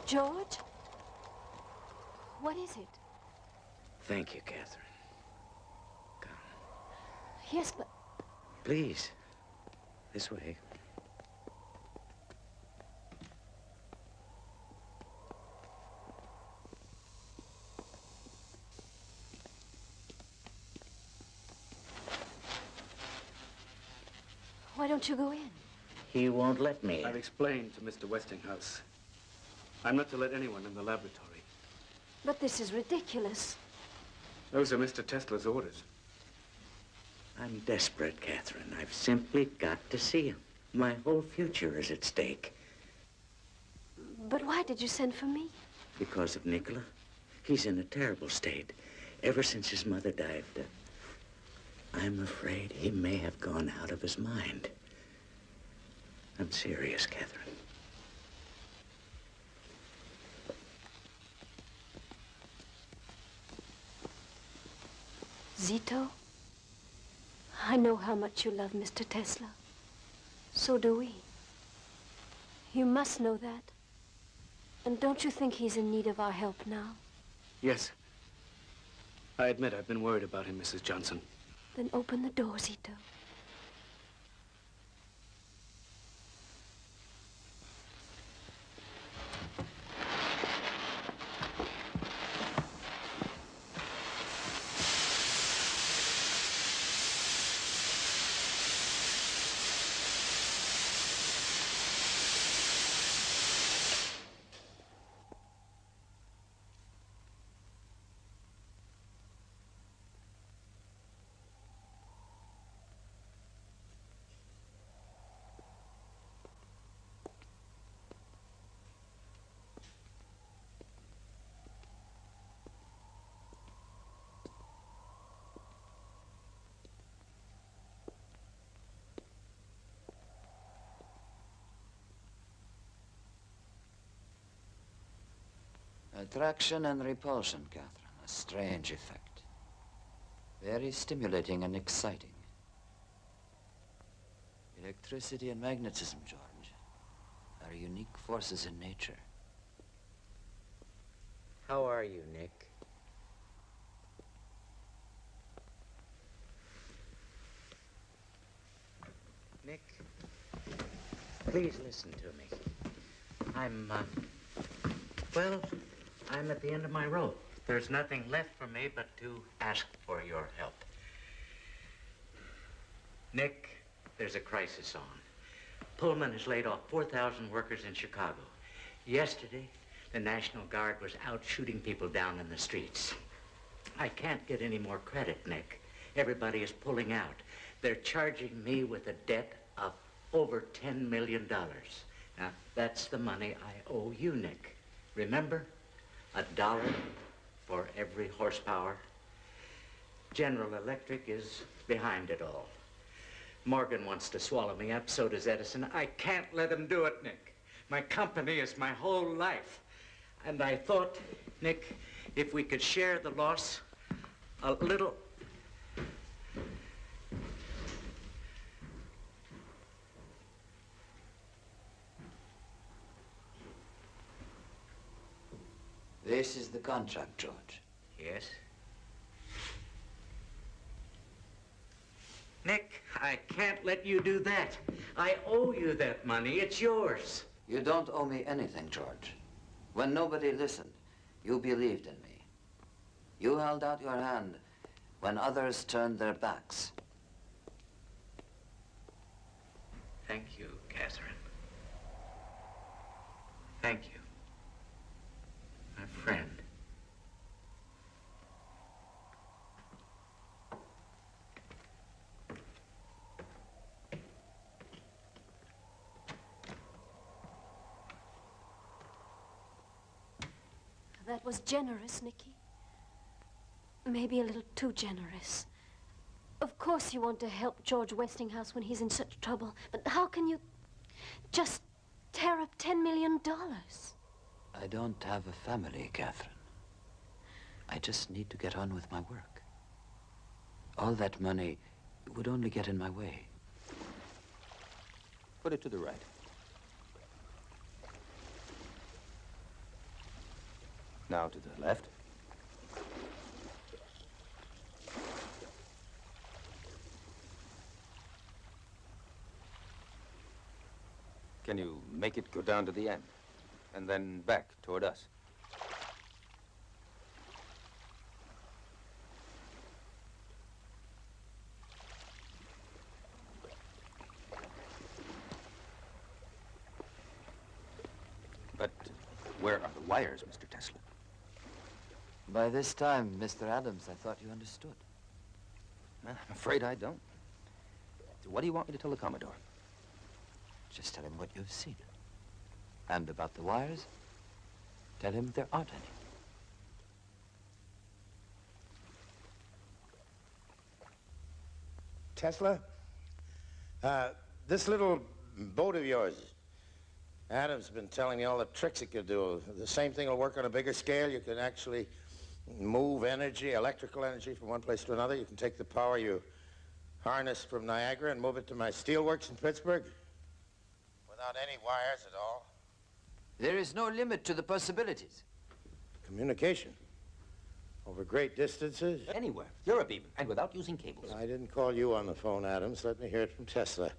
Speaker 7: George? What is it?
Speaker 6: Thank you, Catherine.
Speaker 7: Yes, but...
Speaker 6: Please. This way.
Speaker 7: Why don't you go in?
Speaker 6: He won't let me.
Speaker 19: I've explained to Mr. Westinghouse. I'm not to let anyone in the laboratory.
Speaker 7: But this is ridiculous.
Speaker 19: Those are Mr. Tesla's orders.
Speaker 6: I'm desperate, Catherine. I've simply got to see him. My whole future is at stake.
Speaker 7: But why did you send for me?
Speaker 6: Because of Nikola. He's in a terrible state. Ever since his mother died, I'm afraid he may have gone out of his mind. I'm serious, Catherine.
Speaker 7: Zito, I know how much you love Mr. Tesla. So do we. You must know that. And don't you think he's in need of our help now?
Speaker 19: Yes. I admit I've been worried about him, Mrs. Johnson.
Speaker 7: Then open the door, Zito.
Speaker 6: Attraction and repulsion, Catherine. A strange effect. Very stimulating and exciting. Electricity and magnetism, George, are unique forces in nature. How are you, Nick? Nick, please listen to me. Well, I'm at the end of my rope. There's nothing left for me but to ask for your help. Nick, there's a crisis on. Pullman has laid off 4,000 workers in Chicago. Yesterday, the National Guard was out shooting people down in the streets. I can't get any more credit, Nick. Everybody is pulling out. They're charging me with a debt of over $10 million. Now, that's the money I owe you, Nick. Remember? $1 for every horsepower. General Electric is behind it all. Morgan wants to swallow me up, so does Edison. I can't let him do it, Nick. My company is my whole life. And I thought, Nick, if we could share the loss a little... This is the contract, George. Yes? Nick, I can't let you do that. I owe you that money. It's yours. You don't owe me anything, George. When nobody listened, you believed in me. You held out your hand when others turned their backs. Thank you, Catherine. Thank you. My friend.
Speaker 7: That was generous, Nicky. Maybe a little too generous. Of course you want to help George Westinghouse when he's in such trouble, but how can you just tear up $10 million?
Speaker 6: I don't have a family, Catherine. I just need to get on with my work. All that money would only get in my way.
Speaker 12: Put it to the right. Now to the left. Can you make it go down to the end? And then back toward us? But where are the wires, Mr. Tesla?
Speaker 6: By this time, Mr. Adams, I thought you understood.
Speaker 12: I'm afraid I don't. So what do you want me to tell the Commodore?
Speaker 6: Just tell him what you've seen. And about the wires, tell him there aren't any.
Speaker 22: Tesla, this little boat of yours, Adam's been telling me all the tricks it could do. The same thing will work on a bigger scale. You can actually move energy, electrical energy, from one place to another. You can take the power you harnessed from Niagara and move it to my steelworks in Pittsburgh without any wires at all.
Speaker 6: There is no limit to the possibilities.
Speaker 22: Communication over great distances.
Speaker 12: Anywhere, Europe even, and without using cables.
Speaker 22: I didn't call you on the phone, Adams. Let me hear it from Tesla.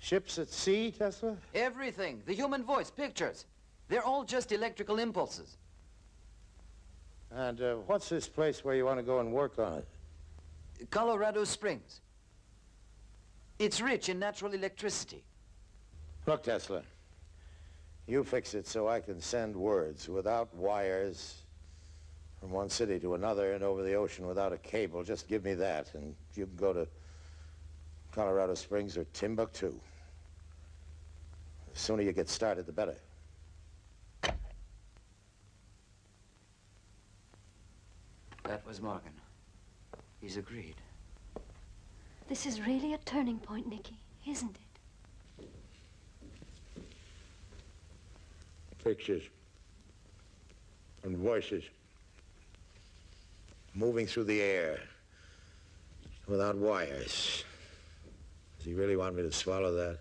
Speaker 22: Ships at sea, Tesla?
Speaker 6: Everything. The human voice, pictures. They're all just electrical impulses.
Speaker 22: And what's this place where you want to go and work on it?
Speaker 6: Colorado Springs. It's rich in natural electricity.
Speaker 22: Look, Tesla, you fix it so I can send words without wires from one city to another and over the ocean without a cable. Just give me that, and you can go to Colorado Springs or Timbuktu. The sooner you get started, the better.
Speaker 6: That was Morgan. He's agreed.
Speaker 7: This is really a turning point, Nicky, isn't it?
Speaker 22: Pictures and voices moving through the air without wires. Does he really want me to swallow that?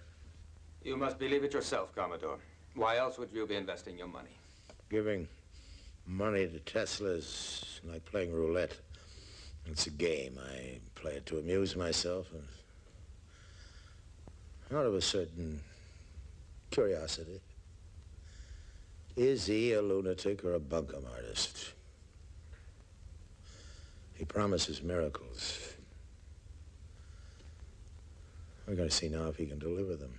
Speaker 12: You must believe it yourself, Commodore. Why else would you be investing your money?
Speaker 22: Giving money to Teslas like playing roulette. It's a game. I play it to amuse myself and out of a certain curiosity. Is he a lunatic or a bunkum artist? He promises miracles. We're going to see now if he can deliver them.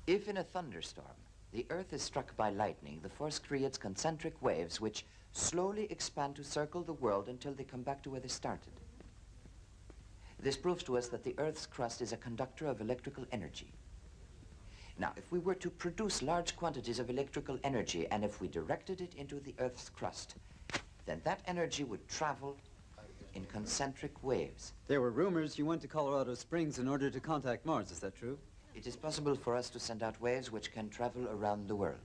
Speaker 6: If in a thunderstorm, the Earth is struck by lightning, the force creates concentric waves which slowly expand to circle the world until they come back to where they started. This proves to us that the Earth's crust is a conductor of electrical energy. Now, if we were to produce large quantities of electrical energy and if we directed it into the Earth's crust, then that energy would travel in concentric waves.
Speaker 11: There were rumors you went to Colorado Springs in order to contact Mars. Is that true?
Speaker 6: It is possible for us to send out waves which can travel around the world.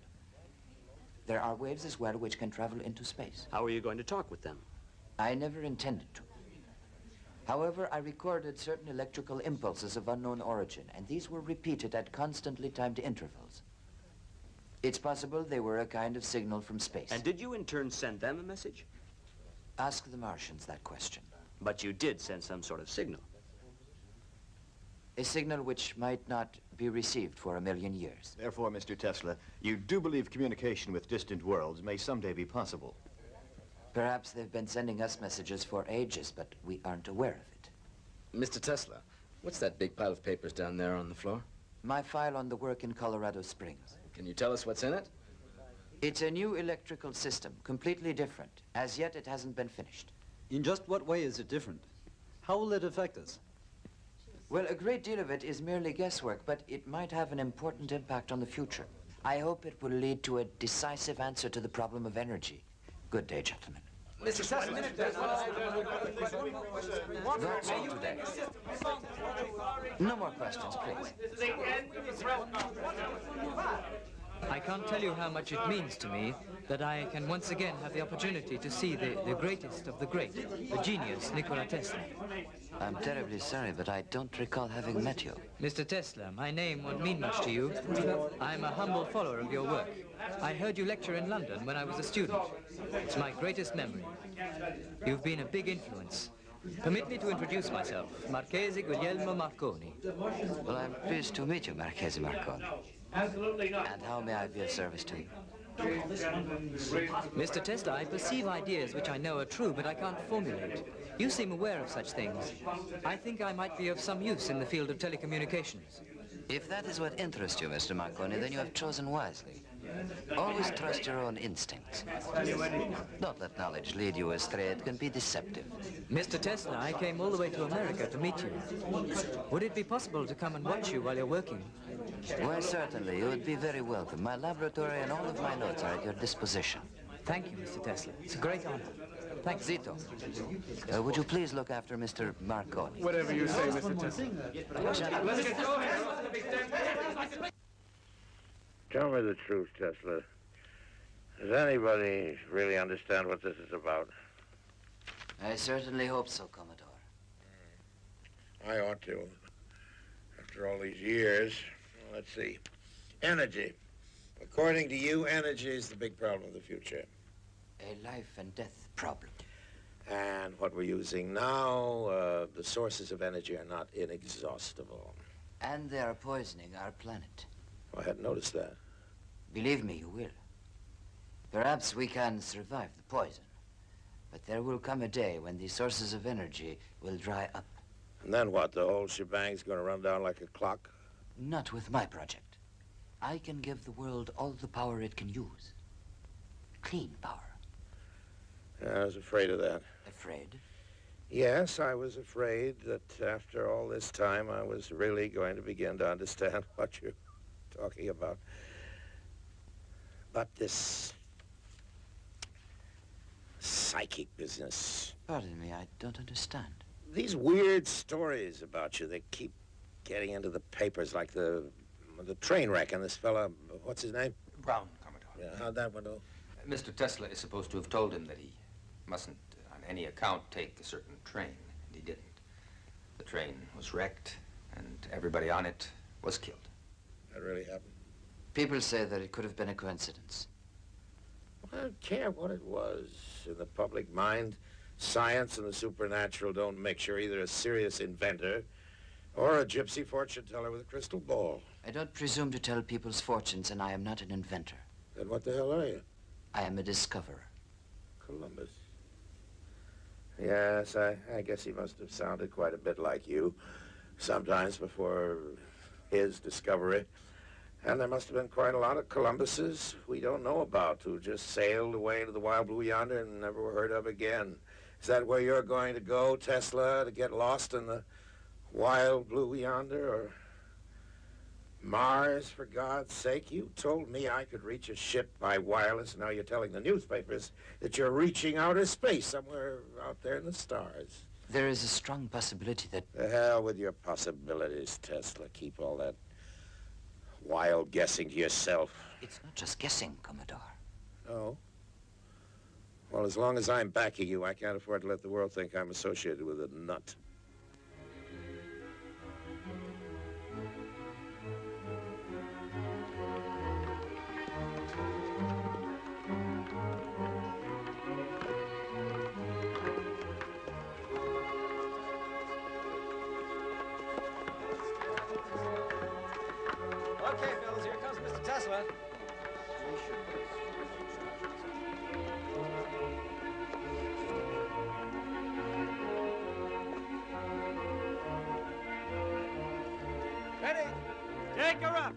Speaker 6: There are waves as well which can travel into space.
Speaker 17: How are you going to talk with them?
Speaker 6: I never intended to. However, I recorded certain electrical impulses of unknown origin, and these were repeated at constantly timed intervals. It's possible they were a kind of signal from space.
Speaker 17: And did you in turn send them a message?
Speaker 6: Ask the Martians that question.
Speaker 17: But you did send some sort of signal.
Speaker 6: A signal which might not be received for 1,000,000 years.
Speaker 13: Therefore, Mr. Tesla, you do believe communication with distant worlds may someday be possible.
Speaker 6: Perhaps they've been sending us messages for ages, but we aren't aware of it.
Speaker 14: Mr. Tesla, what's that big pile of papers down there on the floor?
Speaker 6: My file on the work in Colorado Springs.
Speaker 14: Can you tell us what's in it?
Speaker 6: It's a new electrical system, completely different. As yet, it hasn't been finished.
Speaker 11: In just what way is it different? How will it affect us?
Speaker 6: Well, a great deal of it is merely guesswork, but it might have an important impact on the future. I hope it will lead to a decisive answer to the problem of energy. Good day, gentlemen.
Speaker 14: Mr. Tesla,
Speaker 6: That's all today. No more questions, please.
Speaker 15: I can't tell you how much it means to me that I can once again have the opportunity to see the greatest of the great, the genius, Nikola Tesla.
Speaker 6: I'm terribly sorry, but I don't recall having met you.
Speaker 15: Mr. Tesla, my name won't mean much to you. I'm a humble follower of your work. I heard you lecture in London when I was a student. It's my greatest memory. You've been a big influence. Permit me to introduce myself, Marchese Guglielmo Marconi.
Speaker 6: Well, I'm pleased to meet you, Marchese Marconi.
Speaker 15: Absolutely not.
Speaker 6: And how may I be of service to you?
Speaker 15: Mr. Tesla, I perceive ideas which I know are true, but I can't formulate. You seem aware of such things. I think I might be of some use in the field of telecommunications.
Speaker 6: If that is what interests you, Mr. Marconi, then you have chosen wisely. Always trust your own instincts. Don't let knowledge lead you astray. It can be deceptive.
Speaker 15: Mr. Tesla, I came all the way to America to meet you. Would it be possible to come and watch you while you're working?
Speaker 6: Why, certainly. You would be very welcome. My laboratory and all of my notes are at your disposition.
Speaker 15: Thank you, Mr. Tesla. It's a great honor. Thanks.
Speaker 6: Zito, would you please look after Mr. Marconi?
Speaker 19: Whatever you say, Mr. Tesla.
Speaker 18: Let's get going.
Speaker 22: Tell me the truth, Tesla. Does anybody really understand what this is about?
Speaker 6: I certainly hope so, Commodore.
Speaker 22: I ought to. After all these years. Well, let's see. Energy. According to you, energy is the big problem of the future.
Speaker 6: A life and death problem.
Speaker 22: And what we're using now, the sources of energy are not inexhaustible.
Speaker 6: And they are poisoning our planet.
Speaker 22: I hadn't noticed that.
Speaker 6: Believe me, you will. Perhaps we can survive the poison. But there will come a day when these sources of energy will dry up.
Speaker 22: And then what? The whole shebang's going to run down like a clock?
Speaker 6: Not with my project. I can give the world all the power it can use. Clean power.
Speaker 22: I was afraid of that.
Speaker 6: Afraid?
Speaker 22: Yes, I was afraid that after all this time, I was really going to begin to understand what you're talking about. But this psychic business.
Speaker 6: Pardon me, I don't understand.
Speaker 22: These weird stories about you that keep getting into the papers, like the train wreck and this fella, what's his name?
Speaker 12: Brown, Commodore.
Speaker 22: Yeah, how'd that one go?
Speaker 12: Mr. Tesla is supposed to have told him that he mustn't, on any account, take a certain train, and he didn't. The train was wrecked, and everybody on it was killed.
Speaker 22: That really happened?
Speaker 6: People say that it could have been a coincidence.
Speaker 22: I don't care what it was. In the public mind, science and the supernatural don't mix. You're either a serious inventor or a gypsy fortune teller with a crystal ball.
Speaker 6: I don't presume to tell people's fortunes, and I am not an inventor.
Speaker 22: Then what the hell are you?
Speaker 6: I am a discoverer.
Speaker 22: Columbus. Yes, I guess he must have sounded quite a bit like you sometimes before his discovery. And there must have been quite a lot of Columbuses we don't know about who just sailed away to the wild blue yonder and never were heard of again. Is that where you're going to go, Tesla, to get lost in the wild blue yonder, or Mars, for God's sake? You told me I could reach a ship by wireless, and now you're telling the newspapers that you're reaching outer space somewhere out there in the stars.
Speaker 6: There is a strong possibility that...
Speaker 22: The hell with your possibilities, Tesla. Keep all that wild guessing to yourself.
Speaker 6: It's not just guessing, Commodore.
Speaker 22: No? Well, as long as I'm backing you, I can't afford to let the world think I'm associated with a nut.
Speaker 24: Okay, fellas, here comes Mr. Tesla. Ready? Take her up.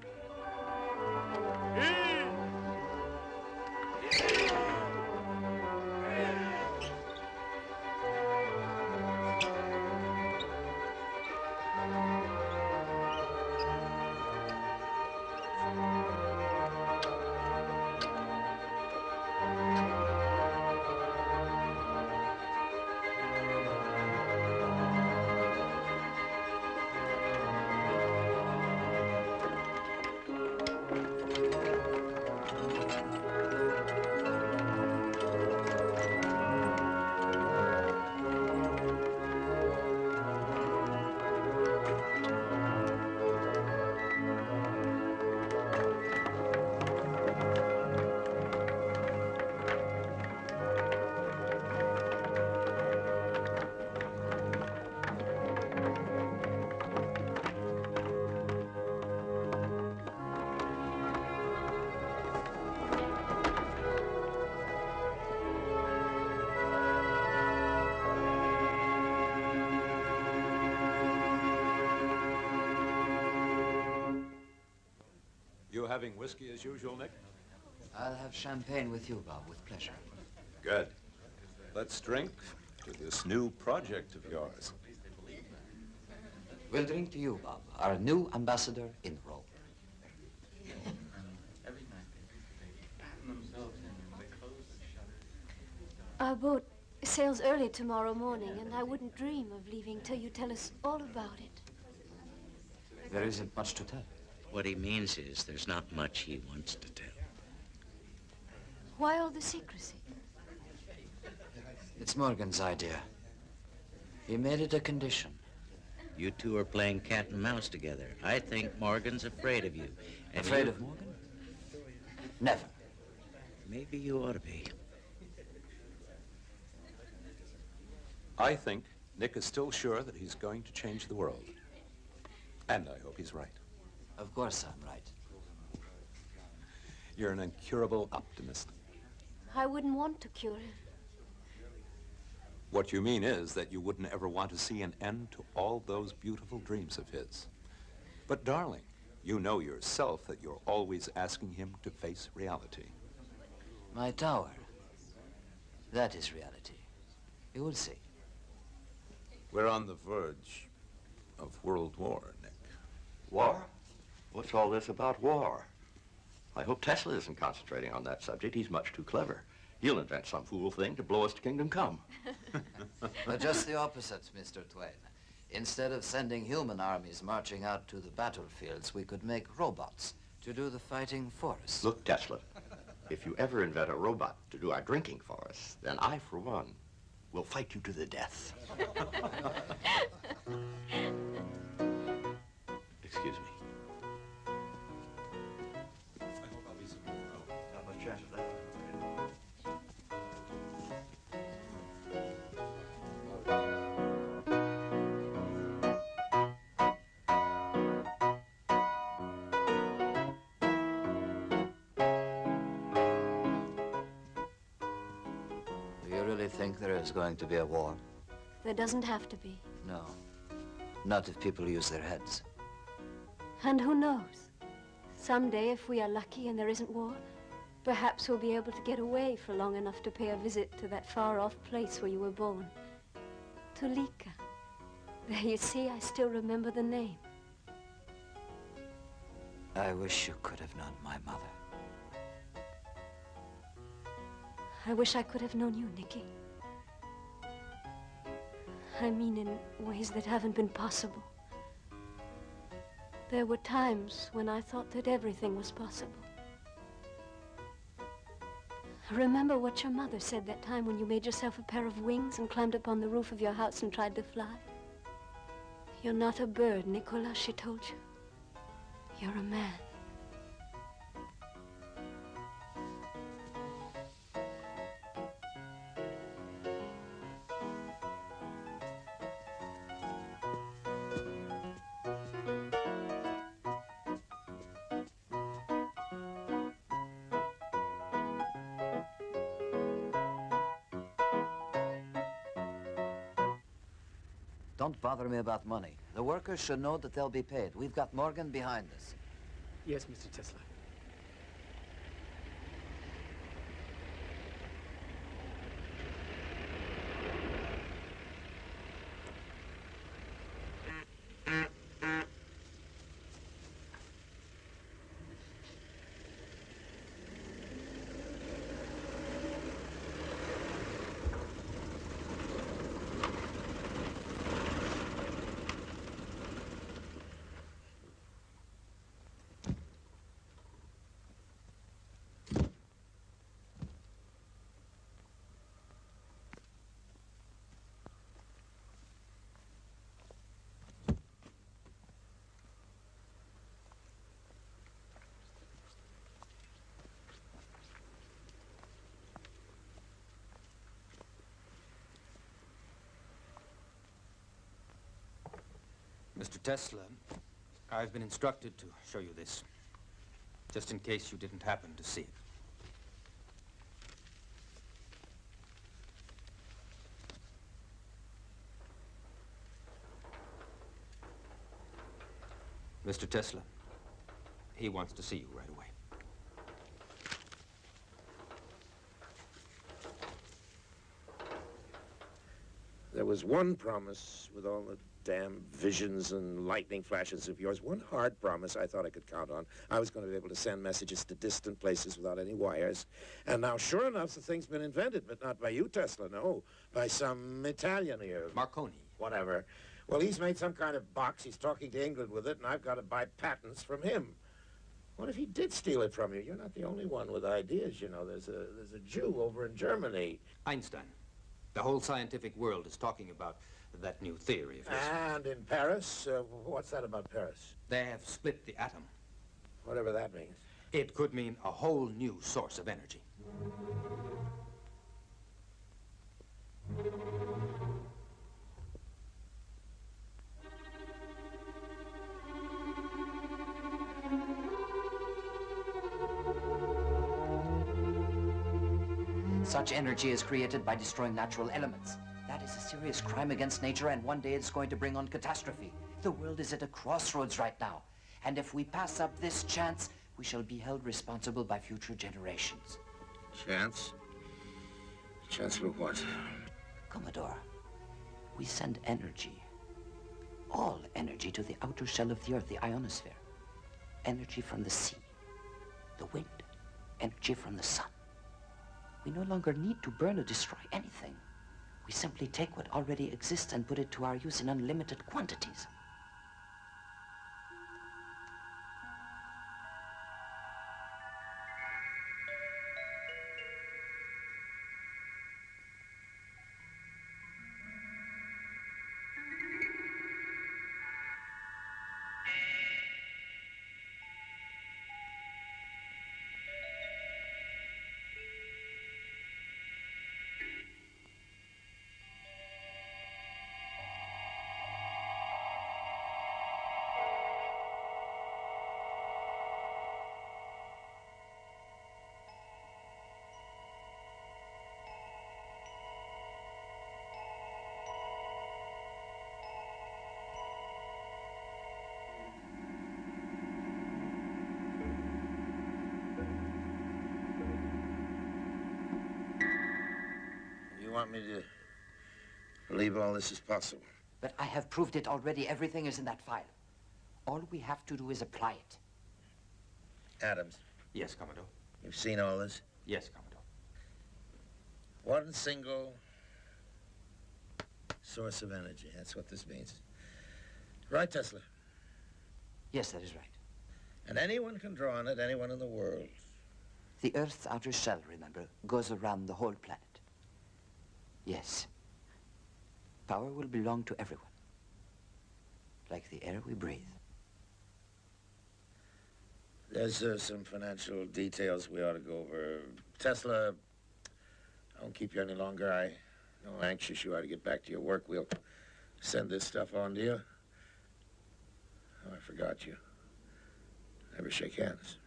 Speaker 16: You having whiskey as usual, Nick?
Speaker 6: I'll have champagne with you, Bob, with pleasure.
Speaker 16: Good. Let's drink to this new project of yours.
Speaker 6: We'll drink to you, Bob, our new ambassador in Rome.
Speaker 7: Our boat sails early tomorrow morning, and I wouldn't dream of leaving till you tell us all about it.
Speaker 6: There isn't much to tell.
Speaker 20: What he means is there's not much he wants to tell.
Speaker 7: Why all the secrecy?
Speaker 6: It's Morgan's idea. He made it a condition.
Speaker 20: You two are playing cat and mouse together. I think Morgan's afraid of you. And
Speaker 6: Afraid of Morgan? Never.
Speaker 20: Maybe you ought to be.
Speaker 16: I think Nick is still sure that he's going to change the world. And I hope he's right.
Speaker 6: Of course I'm right.
Speaker 16: You're an incurable optimist.
Speaker 7: I wouldn't want to cure him.
Speaker 16: What you mean is that you wouldn't ever want to see an end to all those beautiful dreams of his. But darling, you know yourself that you're always asking him to face reality.
Speaker 6: My tower. That is reality. You will see.
Speaker 16: We're on the verge of World War, Nick.
Speaker 4: War? What's all this about war? I hope Tesla isn't concentrating on that subject. He's much too clever. He'll invent some fool thing to blow us to kingdom come.
Speaker 6: But just the opposite, Mr. Twain. Instead of sending human armies marching out to the battlefields, we could make robots to do the fighting for us.
Speaker 4: Look, Tesla, if you ever invent a robot to do our drinking for us, then I, for one, will fight you to the death. Excuse me.
Speaker 6: Do you really think there is going to be a war?
Speaker 7: There doesn't have to be.
Speaker 6: No. Not if people use their heads.
Speaker 7: And who knows? Someday, if we are lucky and there isn't war, perhaps we'll be able to get away for long enough to pay a visit to that far-off place where you were born. To THIK. There, you see, I still remember the name.
Speaker 6: I wish you could have known my mother.
Speaker 7: I wish I could have known you, Nicky. I mean in ways that haven't been possible. There were times when I thought that everything was possible. Remember what your mother said that time when you made yourself a pair of wings and climbed up on the roof of your house and tried to fly? You're not a bird, Nikola, she told you. You're a man.
Speaker 6: Don't bother me about money. The workers should know that they'll be paid. We've got Morgan behind us.
Speaker 19: Yes, Mr. Tesla.
Speaker 12: Mr. Tesla, I've been instructed to show you this, just in case you didn't happen to see it. Mr. Tesla, he wants to see you right away.
Speaker 22: There was one promise with all the damn visions and lightning flashes of yours, one hard promise I thought I could count on. I was going to be able to send messages to distant places without any wires. And now, sure enough, the thing's been invented, but not by you, Tesla, no. By some Italian here.
Speaker 12: Marconi.
Speaker 22: Whatever. Well, he's made some kind of box. He's talking to England with it, and I've got to buy patents from him. What if he did steal it from you? You're not the only one with ideas, you know. There's a Jew over in Germany.
Speaker 12: Einstein. The whole scientific world is talking about that new theory of his.
Speaker 22: And in Paris? What's that about Paris?
Speaker 12: They have split the atom.
Speaker 22: Whatever that means.
Speaker 12: It could mean a whole new source of energy.
Speaker 6: Such energy is created by destroying natural elements. That is a serious crime against nature, and one day it's going to bring on catastrophe. The world is at a crossroads right now, and if we pass up this chance, we shall be held responsible by future generations.
Speaker 22: Chance? Chance for what?
Speaker 6: Commodore, we send energy, all energy, to the outer shell of the Earth, the ionosphere. Energy from the sea, the wind, energy from the sun. We no longer need to burn or destroy anything. We simply take what already exists and put it to our use in unlimited quantities.
Speaker 22: want me to believe all this is possible?
Speaker 6: But I have proved it already. Everything is in that file. All we have to do is apply it.
Speaker 22: Adams.
Speaker 12: Yes, Commodore.
Speaker 22: You've seen all this?
Speaker 12: Yes, Commodore.
Speaker 22: One single source of energy. That's what this means. Right, Tesla?
Speaker 6: Yes, that is right.
Speaker 22: And anyone can draw on it, anyone in the world.
Speaker 6: The Earth's outer shell, remember, goes around the whole planet. Yes. Power will belong to everyone. Like the air we breathe.
Speaker 22: There's some financial details we ought to go over. Tesla, I won't keep you any longer. I know how anxious you are to get back to your work. We'll send this stuff on to you. Oh, I forgot you. Never shake hands.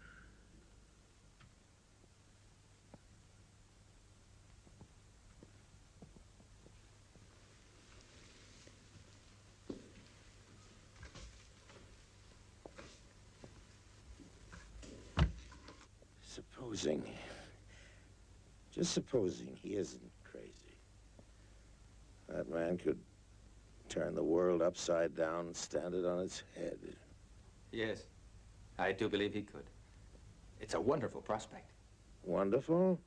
Speaker 22: Just supposing he isn't crazy. That man could turn the world upside down and stand it on its head.
Speaker 12: Yes, I do believe he could. It's a wonderful prospect.
Speaker 22: Wonderful?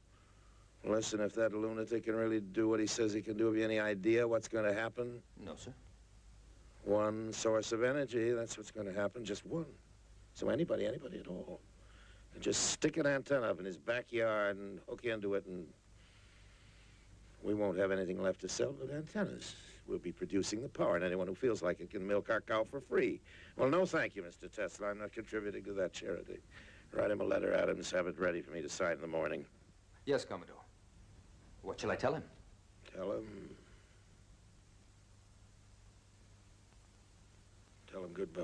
Speaker 22: Listen, if that lunatic can really do what he says he can do, have you any idea what's going to happen?
Speaker 12: No, sir.
Speaker 22: One source of energy, that's what's going to happen, just one. So anybody at all. And just stick an antenna up in his backyard and hook into it, and we won't have anything left to sell but antennas. We'll be producing the power, and anyone who feels like it can milk our cow for free. Well, no thank you, Mr. Tesla. I'm not contributing to that charity. Write him a letter, Adams. Have it ready for me to sign in the morning.
Speaker 12: Yes, Commodore. What shall I tell him?
Speaker 22: Tell him goodbye.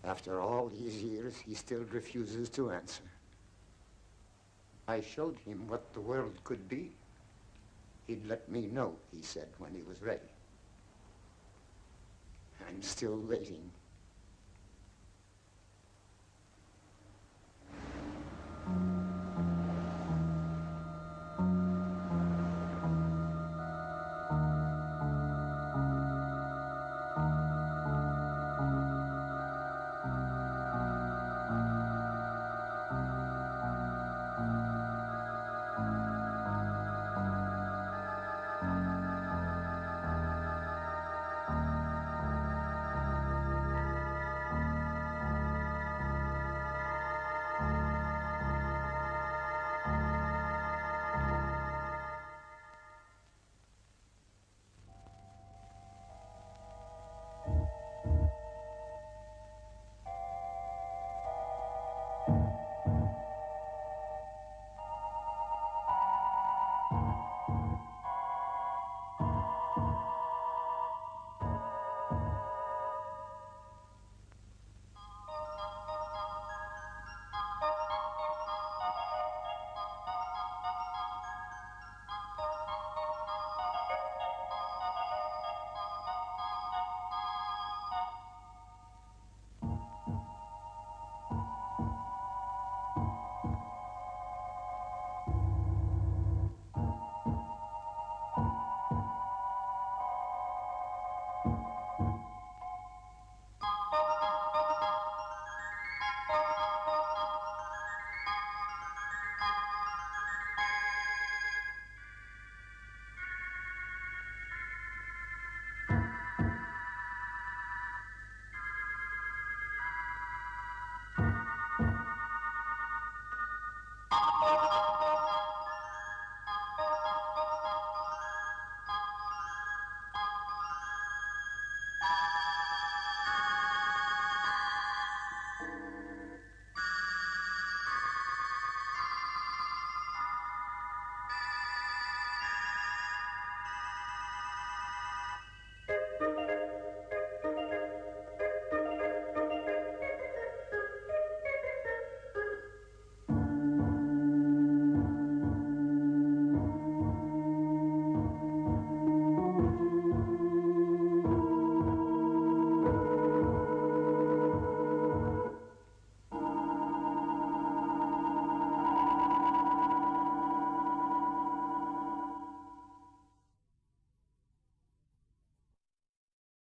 Speaker 1: After all these years, he still refuses to answer. I showed him what the world could be. He'd let me know, he said, when he was ready. I'm still waiting.